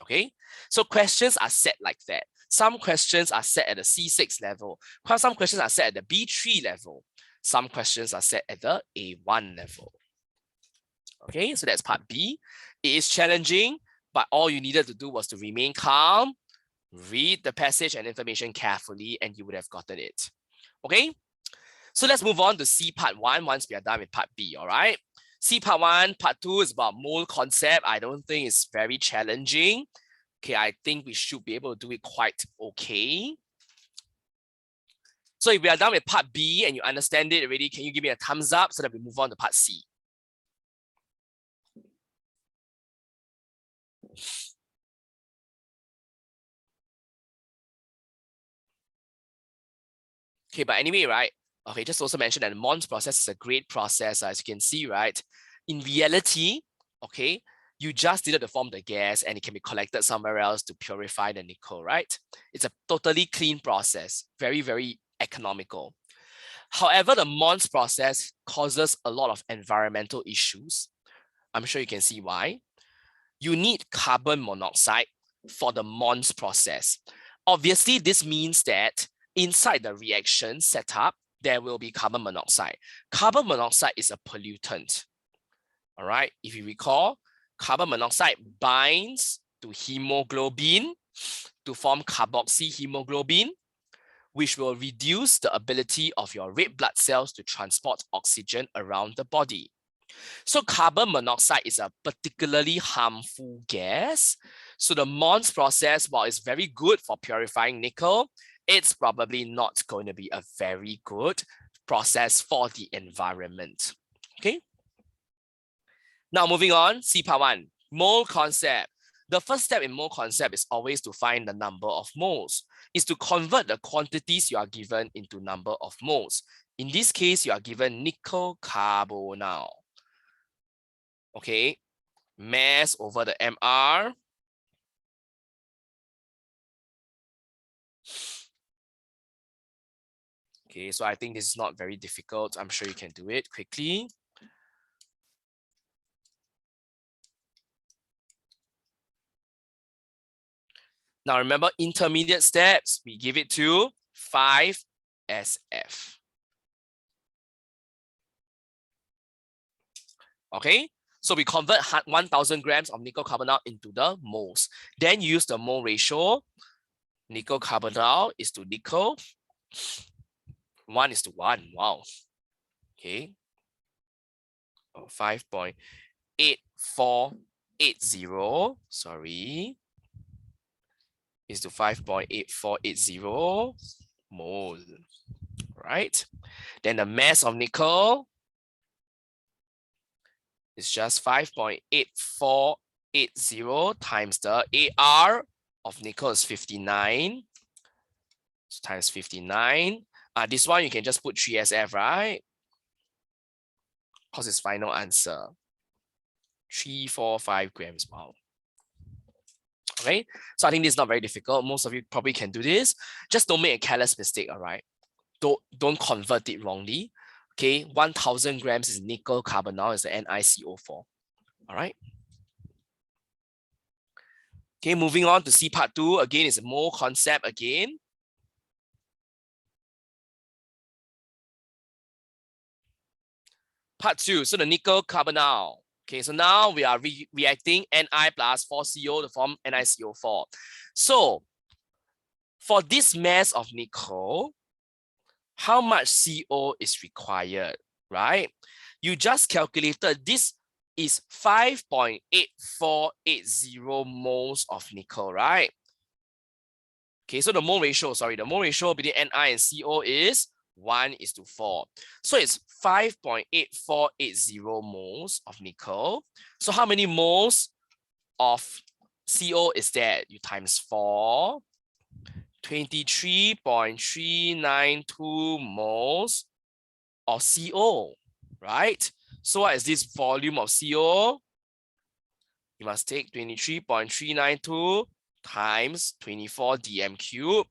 Okay, so questions are set like that. Some questions are set at the C6 level. Some questions are set at the B3 level. Some questions are set at the A1 level. Okay, so that's part B. It is challenging, but all you needed to do was to remain calm, read the passage and information carefully, and you would have gotten it. Okay, so let's move on to C part 1 once we are done with part B, all right? C part 1, part 2 is about mole concept. I don't think it's very challenging. Okay, I think we should be able to do it quite okay. So if we are done with part B and you understand it already, can you give me a thumbs up so that we move on to part C? Okay, but anyway, right? Okay, just also mention that the Mons process is a great process, as you can see, right? In reality, okay, you just needed to form the gas and it can be collected somewhere else to purify the nickel, right? It's a totally clean process, very, very economical. However, the Mons process causes a lot of environmental issues. I'm sure you can see why. You need carbon monoxide for the Mons process. Obviously, this means that inside the reaction setup, there will be carbon monoxide. Carbon monoxide is a pollutant. All right, if you recall, carbon monoxide binds to hemoglobin to form carboxyhemoglobin, which will reduce the ability of your red blood cells to transport oxygen around the body. So carbon monoxide is a particularly harmful gas. So the Mons process, while it's very good for purifying nickel, it's probably not going to be a very good process for the environment. Okay. Now moving on, C part 1, mole concept. The first step in mole concept is always to find the number of moles. Is to convert the quantities you are given into number of moles. In this case, you are given nickel carbonyl. Okay, mass over the MR. Okay, so I think this is not very difficult. I'm sure you can do it quickly. Now remember, intermediate steps, we give it to 5 SF. Okay, so we convert 1000 grams of nickel carbonyl into the moles. Then use the mole ratio. Nickel carbonyl is to nickel. 1:1. Wow. Okay. 5.8480. Sorry. Is to 5.8480 mole. Right. Then the mass of nickel is just 5.8480 times the AR of nickel is 59. So times 59. This one you can just put 3SF, right? Because it's final answer. 345 grams. Wow. Okay, so I think this is not very difficult. Most of you probably can do this. Just don't make a careless mistake, all right? Don't convert it wrongly. Okay, 1000 grams is nickel carbonyl, is the NiCO4. All right. Okay, moving on to C part 2. Again, it's a mole concept again. Part 2, so the nickel carbonyl. Okay, so now we are reacting Ni plus 4CO to form NiCO4. So for this mass of nickel, how much CO is required, right? You just calculated this is 5.8480 moles of nickel, right? Okay, so the mole ratio between Ni and CO is 1:4. So it's 5.8480 moles of nickel. So how many moles of CO is that? You times 4, 23.392 moles of CO, right? So what is this volume of CO? You must take 23.392 times 24 dm cube.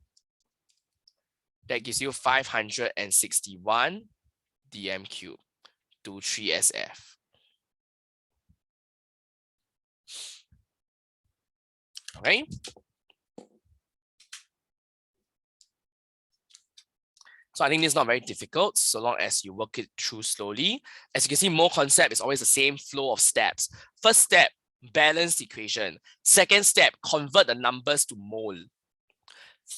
That gives you 561 dm cube to 3SF. Okay. So I think this is not very difficult so long as you work it through slowly. As you can see, mole concept is always the same flow of steps. First step, balance the equation. Second step, convert the numbers to mole.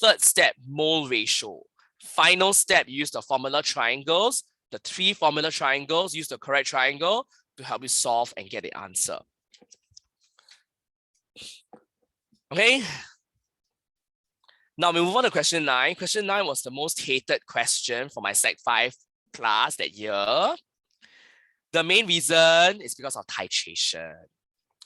Third step, mole ratio. Final step, use the formula triangles. The 3 formula triangles, use the correct triangle to help you solve and get the answer. Okay. Now we move on to question 9. Question 9 was the most hated question for my Sec 5 class that year. The main reason is because of titration.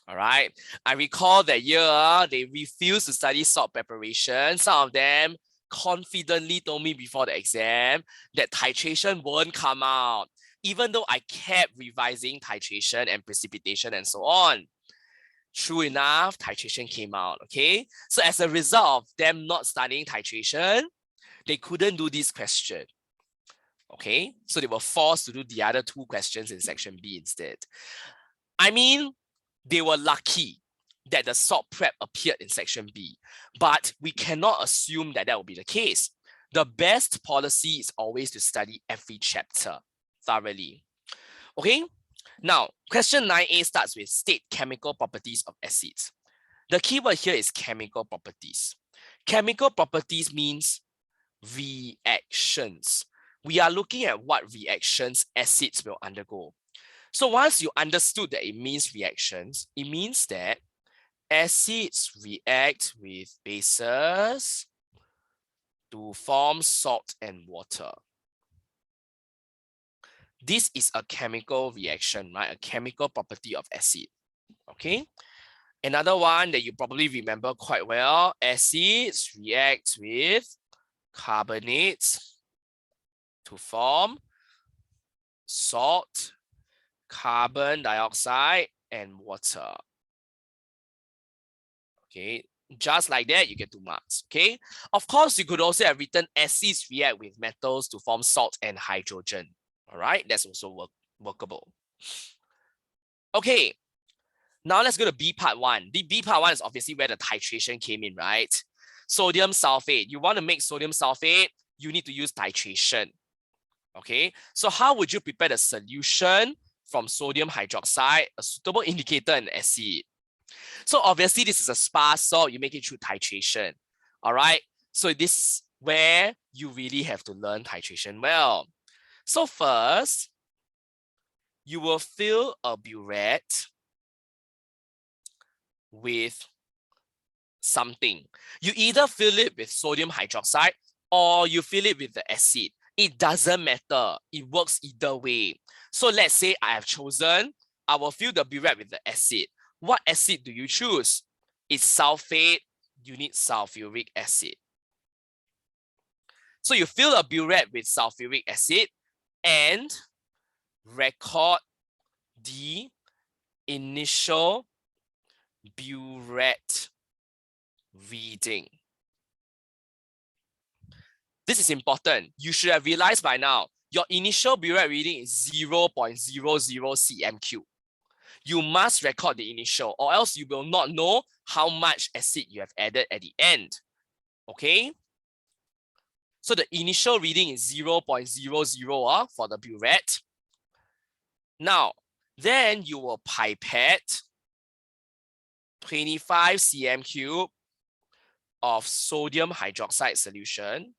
All right. I recall that year they refused to study salt preparation. Some of them confidently told me before the exam that titration won't come out, even though I kept revising titration and precipitation and so on. True enough, titration came out, okay? So as a result of them not studying titration, they couldn't do this question, okay? So they were forced to do the other 2 questions in section B instead. I mean, they were lucky that the salt prep appeared in section B, but we cannot assume that that will be the case. The best policy is always to study every chapter thoroughly, okay? Now, question 9A starts with state chemical properties of acids. The keyword here is chemical properties. Chemical properties means reactions. We are looking at what reactions acids will undergo. So once you understood that it means reactions, it means that acids react with bases to form salt and water. This is a chemical reaction, right? A chemical property of acid, okay? Another one that you probably remember quite well, acids react with carbonates to form salt, carbon dioxide, and water. Okay, just like that, you get 2 marks. Okay, of course, you could also have written acids react with metals to form salt and hydrogen. All right, that's also workable. Okay, now let's go to B part 1. The B part 1 is obviously where the titration came in, right? Sodium sulfate. You want to make sodium sulfate, you need to use titration. Okay, so how would you prepare the solution from sodium hydroxide, a suitable indicator, and acid? So obviously this is a sparse salt, you make it through titration. All right, so this is where you really have to learn titration well. So first, you will fill a burette with something. You either fill it with sodium hydroxide or you fill it with the acid. It doesn't matter. It works either way. So let's say I have chosen, I will fill the burette with the acid. What acid do you choose? It's sulfate. You need sulfuric acid. So you fill a burette with sulfuric acid and record the initial burette reading. This is important. You should have realized by now, your initial burette reading is 0.00 cm3. You must record the initial or else you will not know how much acid you have added at the end. Okay? So the initial reading is 0.00 for the burette. Now, then you will pipette 25 cm3 of sodium hydroxide solution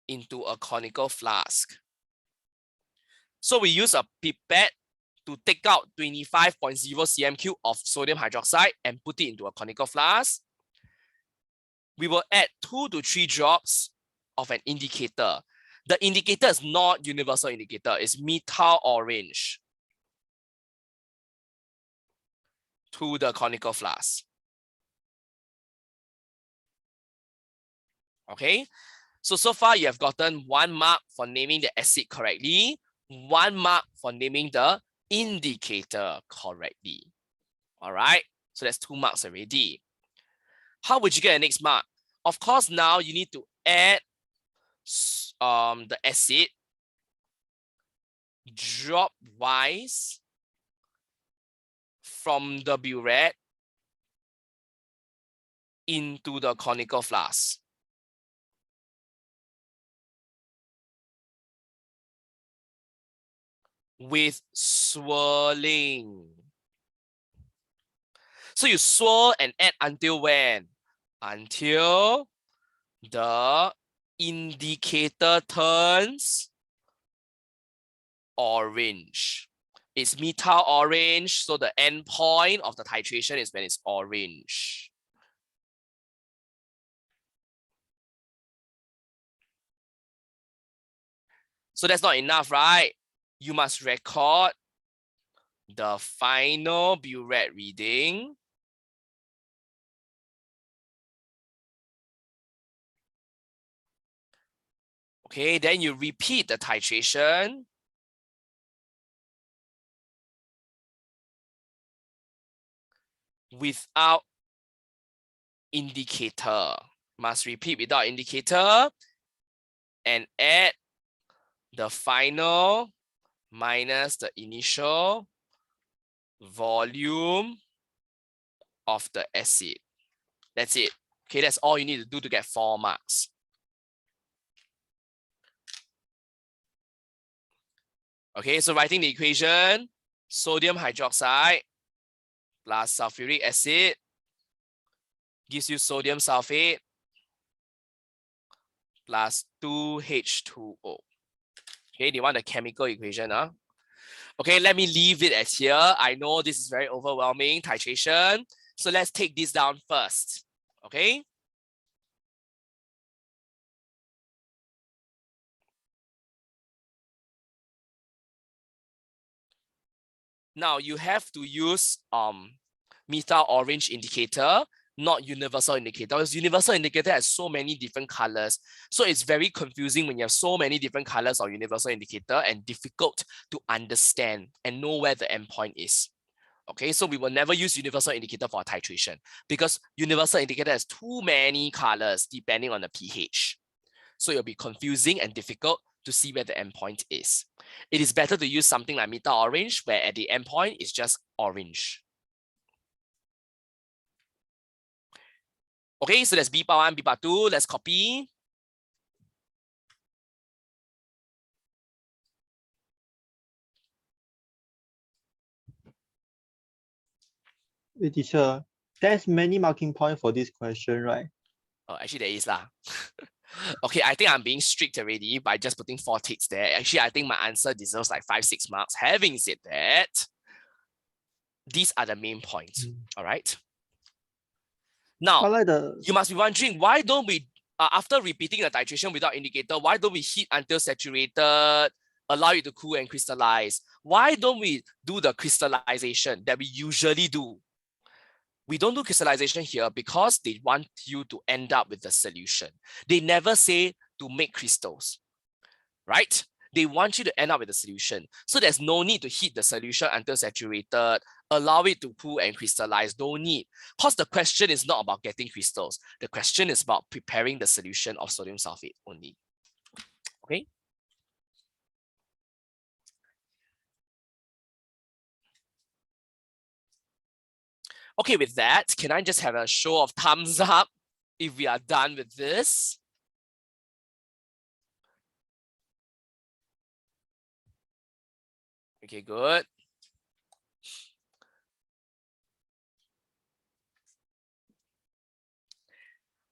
into a conical flask. So we use a pipette to take out 25.0 cm3 of sodium hydroxide and put it into a conical flask. We will add 2 to 3 drops of an indicator. The indicator is not universal indicator, it's methyl orange to the conical flask. Okay, so far you have gotten 1 mark for naming the acid correctly, 1 mark for naming the indicator correctly. All right, so that's 2 marks already. How would you get the next mark? Of course, now you need to add the acid drop-wise from the burette into the conical flask. With swirling. So you swirl and add until when? Until the indicator turns orange. It's methyl orange, so the end point of the titration is when it's orange. So that's not enough, right? You must record the final burette reading okay, then you repeat the titration without indicator. Must repeat without indicator and add the final minus the initial volume of the acid. That's it. Okay, that's all you need to do to get 4 marks. Okay, so writing the equation, sodium hydroxide plus sulfuric acid gives you sodium sulfate plus 2H2O. Okay, do you want the chemical equation? Okay, let me leave it as here. I know this is very overwhelming, titration. So let's take this down first. Okay. Now you have to use methyl orange indicator, not universal indicator. Because universal indicator has so many different colors. So it's very confusing when you have so many different colors of universal indicator and difficult to understand and know where the endpoint is. Okay, so we will never use universal indicator for titration because universal indicator has too many colors depending on the pH. So it'll be confusing and difficult to see where the endpoint is. It is better to use something like methyl orange, where at the endpoint it's just orange. Okay, so that's B part 1, B part 2. Let's copy. Teacher, there's many marking points for this question, right? Actually, there is lah. Okay, I think I'm being strict already by just putting 4 ticks there. Actually, I think my answer deserves like 5-6 marks. Having said that, these are the main points. All right. Now, you must be wondering, why don't we, after repeating the titration without indicator, why don't we heat until saturated, allow it to cool and crystallize? Why don't we do the crystallization that we usually do? We don't do crystallization here because they want you to end up with the solution. They never say to make crystals, right? They want you to end up with a solution. So there's no need to heat the solution until saturated, allow it to cool and crystallize, no need. Because the question is not about getting crystals. The question is about preparing the solution of sodium sulfate only. Okay. Okay, with that, can I just have a show of thumbs up if we are done with this? Okay, good.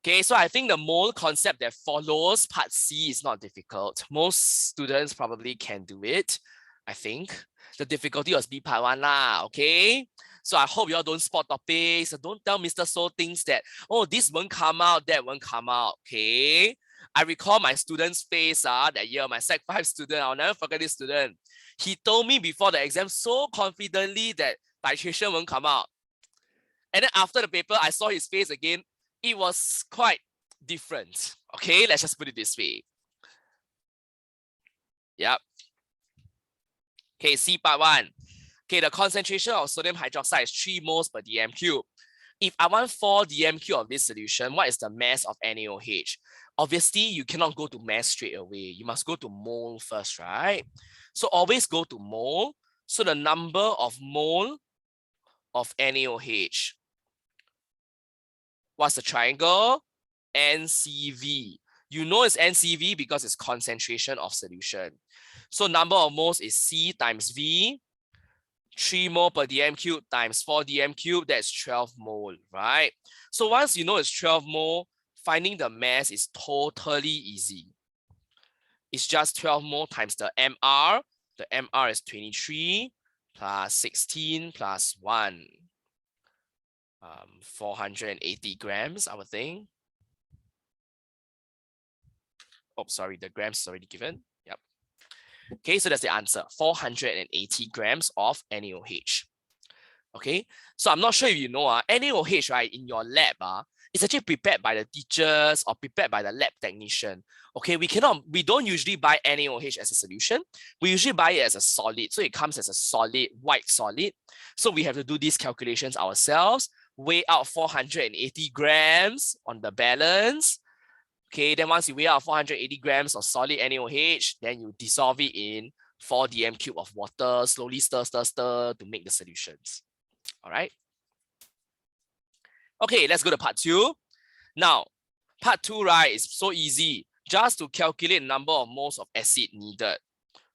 Okay, so I think the mole concept that follows part C is not difficult. Most students probably can do it, I think. The difficulty was B part 1 lah, okay? So I hope you all don't spot topics. So don't tell Mr. So things that, oh, this won't come out, that won't come out, okay? I recall my student's face that year, my Sec 5 student, I'll never forget this student. He told me before the exam so confidently that titration won't come out. And then after the paper, I saw his face again. It was quite different. Okay, let's just put it this way. Yep. Okay, C part 1. Okay, the concentration of sodium hydroxide is 3 moles per dm cube. If I want 4 dm cube of this solution, what is the mass of NaOH? Obviously, you cannot go to mass straight away. You must go to mole first, right? So always go to mole. So the number of mole of NaOH. What's the triangle? NCV. You know it's NCV because it's concentration of solution. So number of moles is C times V. 3 mole per dm cube times 4 dm cube, that's 12 mole, right? So once you know it's 12 mole, finding the mass is totally easy. It's just 12 mole times the MR. The MR is 23 plus 16 plus 1. 480 grams, I would think. Oh, sorry, the grams is already given. Yep. Okay, so that's the answer. 480 grams of NaOH. Okay, so I'm not sure if you know, NaOH, right, in your lab, it's actually prepared by the teachers or prepared by the lab technician. Okay, we don't usually buy NaOH as a solution. We usually buy it as a solid. So it comes as a solid, white solid. So we have to do these calculations ourselves, weigh out 480 grams on the balance. Okay, then once you weigh out 480 grams of solid NaOH, then you dissolve it in 4 dm cube of water, slowly stir to make the solutions. All right. Okay, let's go to part 2. Now, part 2, right, is so easy. Just to calculate the number of moles of acid needed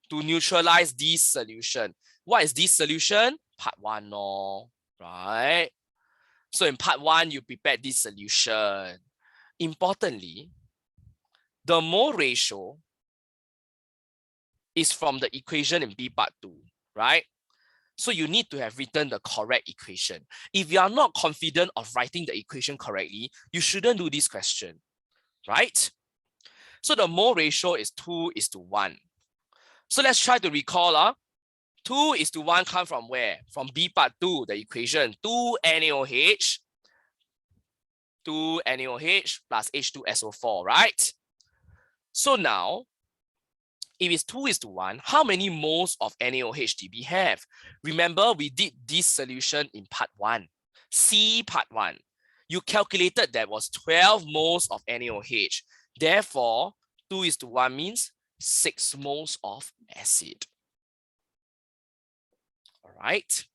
to neutralize this solution. What is this solution? Part 1, no, right? So in part 1, you prepare this solution. Importantly, The mole ratio is from the equation in B part 2, right? So you need to have written the correct equation. If you are not confident of writing the equation correctly, you shouldn't do this question, right? So the mole ratio is 2:1. So let's try to recall. 2:1 come from where? From B part 2, the equation 2NaOH, 2NaOH plus H2SO4, right? So now, if it's 2:1, how many moles of NaOH did we have? Remember, we did this solution in part 1. C part 1. You calculated that was 12 moles of NaOH. Therefore, 2:1 means 6 moles of acid. All right.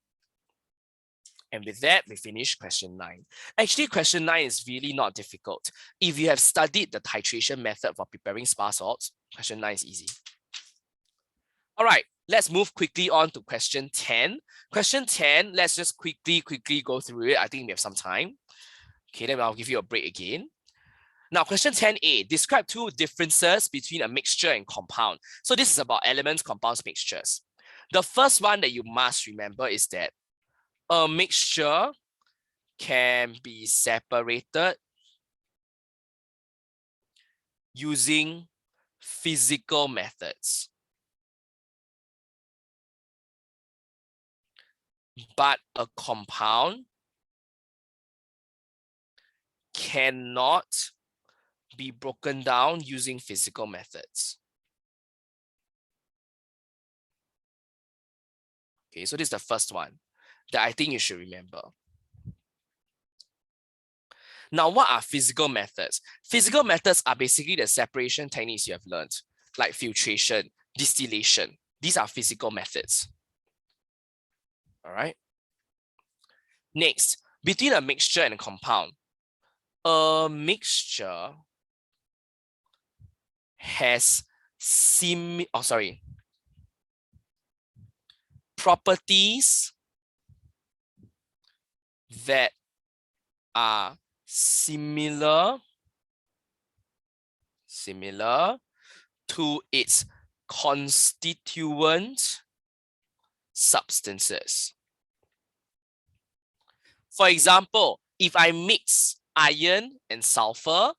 And with that, we finish question 9. Actually, question 9 is really not difficult. If you have studied the titration method for preparing spar salts, question 9 is easy. All right, let's move quickly on to question 10. Question 10, let's just quickly go through it. I think we have some time. Okay, then I'll give you a break again. Now, question 10a, describe two differences between a mixture and compound. So this is about elements, compounds, mixtures. The first one that you must remember is that a mixture can be separated using physical methods. But a compound cannot be broken down using physical methods. Okay, so this is the first one that I think you should remember. Now, what are physical methods? Physical methods are basically the separation techniques you have learned, like filtration, distillation. These are physical methods. All right. Next, between a mixture and a compound, a mixture has properties that are similar to its constituent substances. For example, if I mix iron and sulfur,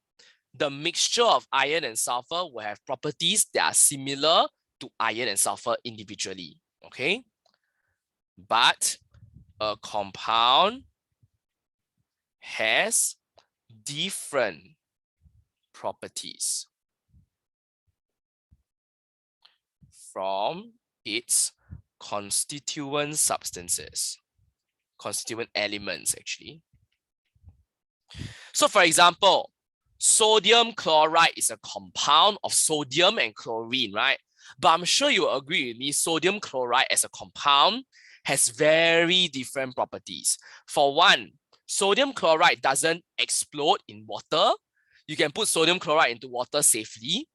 the mixture of iron and sulfur will have properties that are similar to iron and sulfur individually, okay? But a compound has different properties from its constituent substances, constituent elements actually. So for example, sodium chloride is a compound of sodium and chlorine, right? But I'm sure you will agree with me, sodium chloride as a compound has very different properties. For one, sodium chloride doesn't explode in water. You can put sodium chloride into water safely,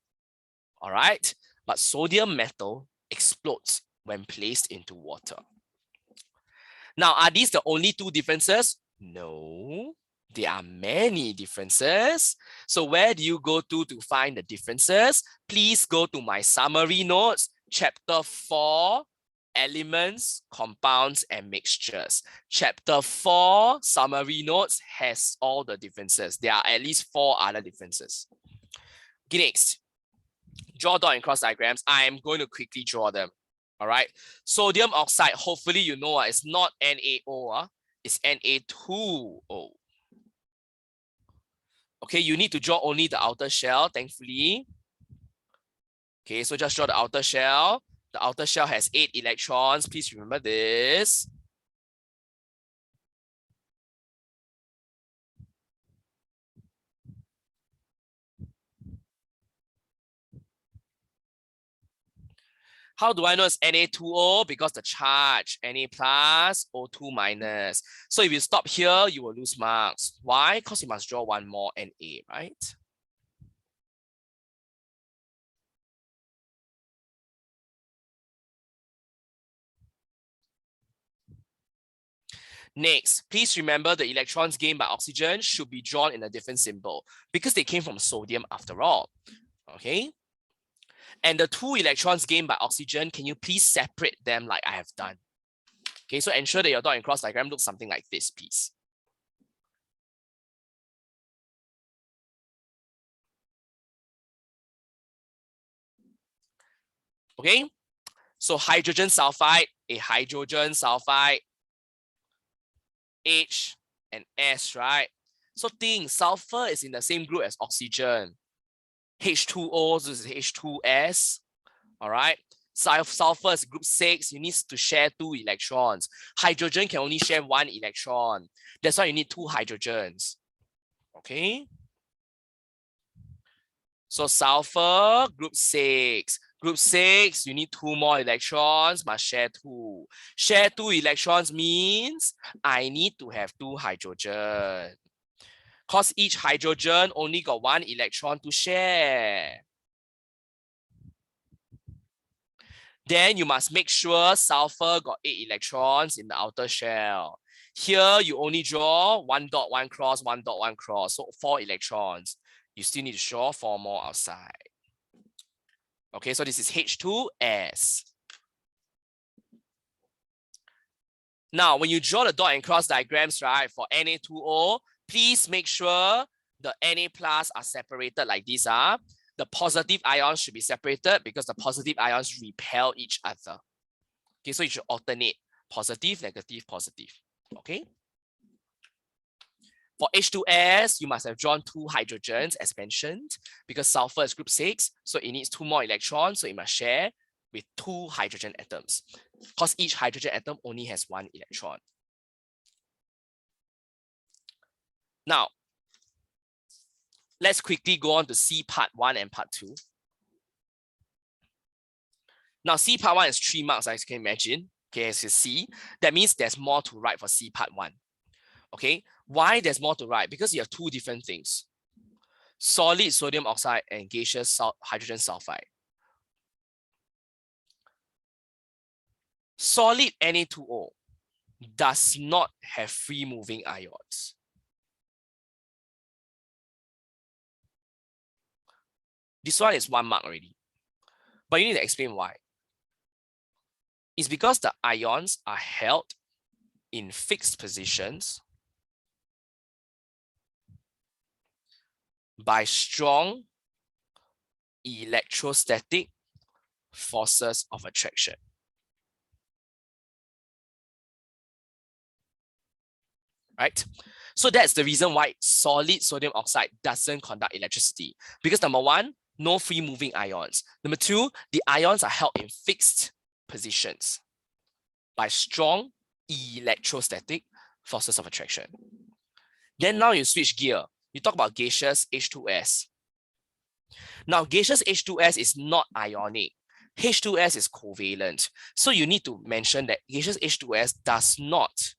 all right? But sodium metal explodes when placed into water. Now, are these the only two differences? No, there are many differences. So where do you go to find the differences? Please go to my summary notes, chapter 4, elements, compounds, and mixtures. Chapter 4, summary notes, has all the differences. There are at least 4 other differences. Okay, next. Draw dot and cross diagrams. I am going to quickly draw them. All right. Sodium oxide, hopefully you know it's not NaO, it's Na2O. Okay, you need to draw only the outer shell, thankfully. Okay, so just draw the outer shell. The outer shell has 8 electrons. Please remember this. How do I know it's Na2O? Because the charge, Na plus, O2 minus. So if you stop here, you will lose marks. Why? Because you must draw one more Na, right? Next, please remember the electrons gained by oxygen should be drawn in a different symbol because they came from sodium after all. Okay. And the 2 electrons gained by oxygen, can you please separate them like I have done? Okay, so ensure that your dot and cross diagram looks something like this, please. Okay, so hydrogen sulfide, a hydrogen sulfide, H and S, right? So think sulfur is in the same group as oxygen. H2O, so this is H2S, all right? Sulfur is group 6, you need to share 2 electrons. Hydrogen can only share 1 electron. That's why you need 2 hydrogens, okay? So sulfur, group 6. Group 6, you need 2 more electrons, must share 2. Share 2 electrons means I need to have 2 hydrogen. Because each hydrogen only got 1 electron to share. Then you must make sure sulfur got 8 electrons in the outer shell. Here you only draw 1 dot, 1 cross, 1 dot, 1 cross. So 4 electrons. You still need to draw 4 more outside. Okay, so this is H2S. Now, when you draw the dot and cross diagrams, right, for Na2O, please make sure the Na plus are separated like this. The positive ions should be separated because the positive ions repel each other. Okay, so you should alternate positive, negative, positive. Okay. For H2S, you must have drawn 2 hydrogens as mentioned because sulfur is group 6, so it needs 2 more electrons, so it must share with 2 hydrogen atoms because each hydrogen atom only has 1 electron. Now, let's quickly go on to C part 1 and part 2. Now, C part 1 is 3 marks, as you can imagine. Okay, as you see, that means there's more to write for C part 1. Okay, why there's more to write? Because you have 2 different things. Solid sodium oxide and gaseous hydrogen sulfide. Solid Na2O does not have free moving ions. This one is 1 mark already. But you need to explain why. It's because the ions are held in fixed positions by strong electrostatic forces of attraction. Right? So that's the reason why solid sodium oxide doesn't conduct electricity. Because number 1, no free moving ions. Number 2, the ions are held in fixed positions by strong electrostatic forces of attraction. Then now you switch gear. You talk about gaseous H2S. Now gaseous H2S is not ionic. H2S is covalent. So you need to mention that gaseous H2S does not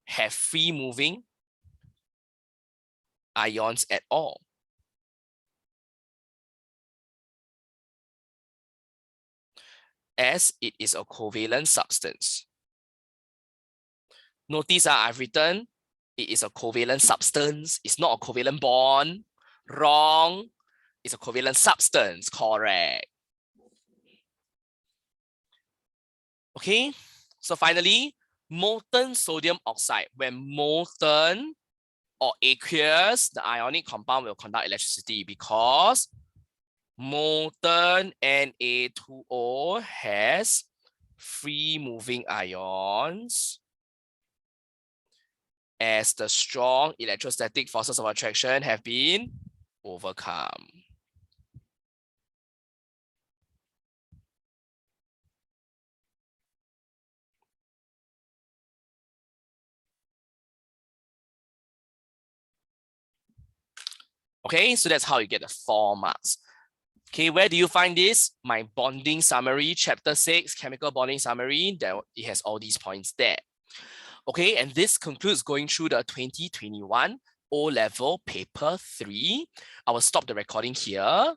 have free moving ions at all. As it is a covalent substance. Notice I've written it is a covalent substance. It's not a covalent bond. Wrong. It's a covalent substance. Correct. Okay. So finally, molten sodium oxide. When molten or aqueous, the ionic compound will conduct electricity because molten Na2O has free moving ions as the strong electrostatic forces of attraction have been overcome. Okay, so that's how you get the 4 marks. Okay, where do you find this? My bonding summary, chapter 6, chemical bonding summary, that it has all these points there. Okay, and this concludes going through the 2021 O-Level paper 3. I will stop the recording here.